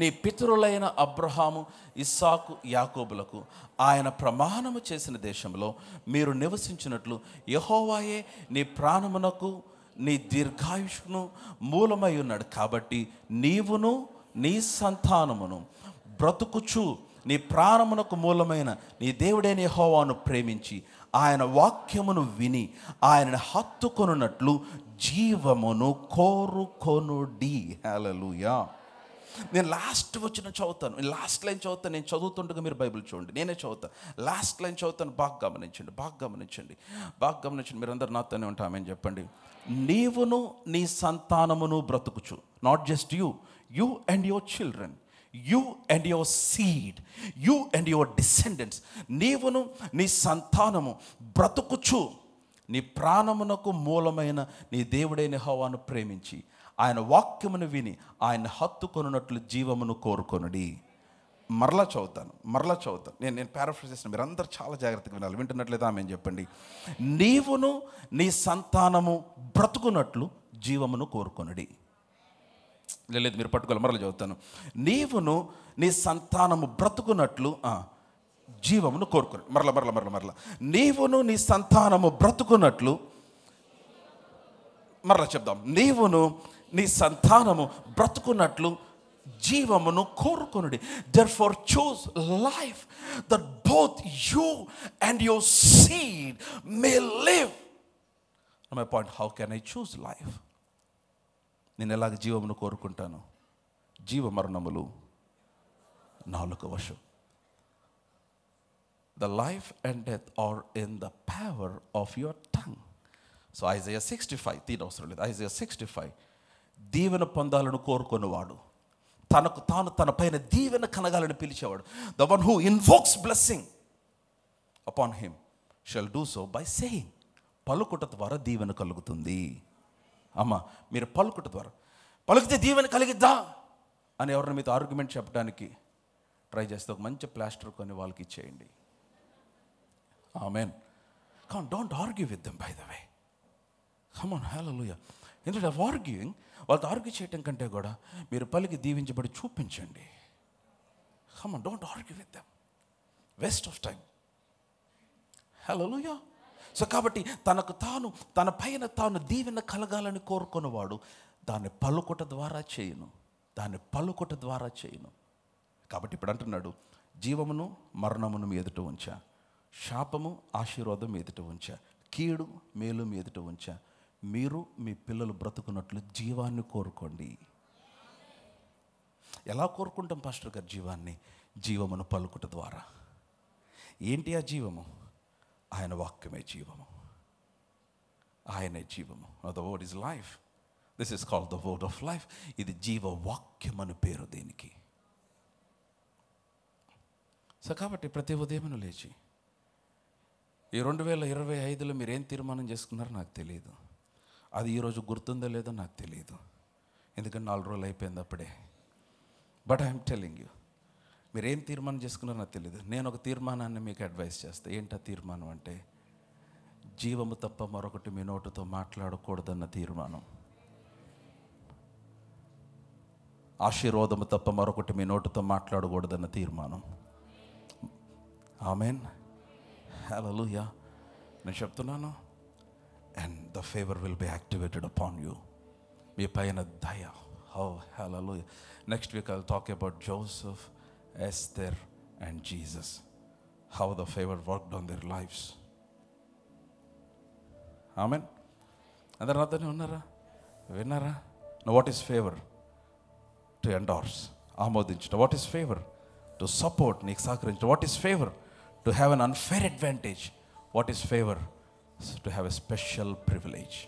నీ పితరులైన అబ్రహాము, ఇస్సాకు, యాకోబులకు ఆయన ప్రమాణము చేసిన దేశంలో మీరు నివసించినట్లు యెహోవాయే నీ ప్రాణమునకు నీ దీర్ఘాయుష్ను మూలమై ఉన్నాడు. కాబట్టి నీవును నీ సంతానమును బ్రతుకుచు నీ ప్రాణమునకు మూలమైన నీ దేవుడైన యెహోవాను ప్రేమించి ఆయన వాక్యమును విని ఆయనను హత్తుకొనున్నట్లు జీవమును కోరుకొనుడి. హల్లెలూయా. నేను లాస్ట్ వచ్చిన చదువుతాను, లాస్ట్ లైన్ చదువుతాను. నేను చదువుతుండగా మీరు బైబిల్ చూడండి, నేనే చదువుతాను. లాస్ట్ లైన్ చదువుతాను. బాగా గమనించండి. మీరందరూ నాతోనే ఉంటామని చెప్పండి. నీవును నీ సంతానమును బ్రతుకుచు, not just you and your children, you and your seed, you and your descendants, నీవును నీ సంతానము బ్రతుకుచు నీ ప్రాణమునకు మూలమైన నీ దేవుడైన యెహోవాను ప్రేమించి ఆయన వాక్యమును విని ఆయన హత్తుకొనున్నట్లు జీవమును కోరుకొనుడి. మరలా చదువుతాను. నేను పారాఫ్రేజ్ చేసిన మీరు అందరూ చాలా జాగ్రత్తగా వినాలి. వింటున్నట్లయితే ఆమె చెప్పండి. నీవును నీ సంతానము బ్రతుకున్నట్లు జీవమును కోరుకొనుడి. లేదు, మీరు పట్టుకోవాలి. మరలా చదువుతాను. నీవును నీ సంతానము బ్రతుకున్నట్లు జీవమును కోరుకుని. మరలా నీవును నీ సంతానము బ్రతుకున్నట్లు, మరలా చెప్దాం. నీవును నీ సంతానము బ్రతుకున్నట్లు జీవమును కోరుకొనుడి. Therefore choose life that both you and your seed may live. My point, how can I choose life? నేను ఎలాగ జీవమును కోరుకుంటాను? జీవ మరణములు నాలుక వశం. The life and death are in the power of your tongue. So Isaiah 65, తీనవసరం లేదు. Isaiah 65, దీవెన పొందాలను కోరుకునేవాడు తనకు తాను తన పైన దీవెన కలగాలని పిలిచేవాడు. The one who invokes blessing upon him shall do so by saying. పలుకుట ద్వారా దీవెన కలుగుతుంది. అమ్మ, మీరు పలుకుట ద్వారా పలుకుతే దీవెన కలిగిద్దా అని ఎవరిని మీతో ఆర్గ్యుమెంట్ చెప్పడానికి ట్రై చేస్తే ఒక మంచి ప్లాస్టర్ కొని వాళ్ళకి ఇచ్చేయండి. Amen. Come, don't argue with them by the way. Come on, hallelujah. ఎందుకంటే ఆర్గ్యూయింగ్, వాళ్ళతో ఆర్గ్యూ చేయటం కంటే కూడా మీరు పలికి దీవించబడి చూపించండి. Come on, don't argue with them, waste of time. Hallelujah. So కాబట్టి తనకు తాను తన పైన తాను దీవెన కలగాలని కోరుకున్నవాడు దాన్ని పలుకుట ద్వారా చేయను, దాన్ని పలుకుట ద్వారా చేయను. కాబట్టి ఇప్పుడు అంటున్నాడు, జీవమును మరణమును మీ ఎదుట ఉంచా, శాపము ఆశీర్వాదం మీ ఎదుట ఉంచా, కీడు మేలు మీ ఎదుట ఉంచా. మీరు మీ పిల్లలు బ్రతుకున్నట్లు జీవాన్ని కోరుకోండి. ఎలా కోరుకుంటాం పాస్టర్ గారు జీవాన్ని? జీవమును పలుకుట ద్వారా. ఏంటి ఆ జీవము? ఆయన వాక్యమే జీవము, ఆయనే జీవము. The word is life. This is called the word of life. ఇది జీవ వాక్యం అని పేరు దీనికి. సో కాబట్టి ప్రతి ఉదయం లేచి ఈ 2025లో మీరు ఏం తీర్మానం చేసుకున్నారో నాకు తెలియదు. అది ఈరోజు గుర్తుందో లేదో నాకు తెలియదు, ఎందుకంటే 4 రోజులు అయిపోయింది అప్పుడే. బట్ ఐఎమ్ టెల్లింగ్ యూ, మీరు ఏం తీర్మానం చేసుకున్నారో నాకు తెలియదు. నేను ఒక తీర్మానాన్ని మీకు అడ్వైస్ చేస్తాను. ఏంటా తీర్మానం అంటే, జీవము తప్ప మరొకటి మీ నోటితో మాట్లాడకూడదన్న తీర్మానం. ఆశీర్వాదము తప్ప మరొకటి మీ నోటితో మాట్లాడకూడదన్న తీర్మానం. ఆమేన్, హల్లెలూయా. నేను చెప్తున్నాను, and the favour will be activated upon you. మీ పైన దయ. How hallelujah. Next week I will talk about Joseph, Esther and Jesus, how the favor worked on their lives. Amen. అందరూ నాతోనే ఉన్నారా? విన్నారా? Now what is favor? To endorse, ఆమోదించడం. What is favor? To support, నీకు సహకరించడం. What is favor? To have an unfair advantage. What is favor? To have a special privilege.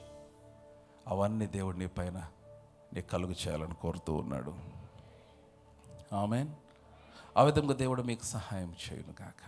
అవన్నీ దేవుడు నీ పైన నీకు కలుగు చేయాలని కోరుతూ ఉన్నాడు. ఆమేన్. ఆ విధంగా దేవుడు మీకు సహాయం చేయును గాక.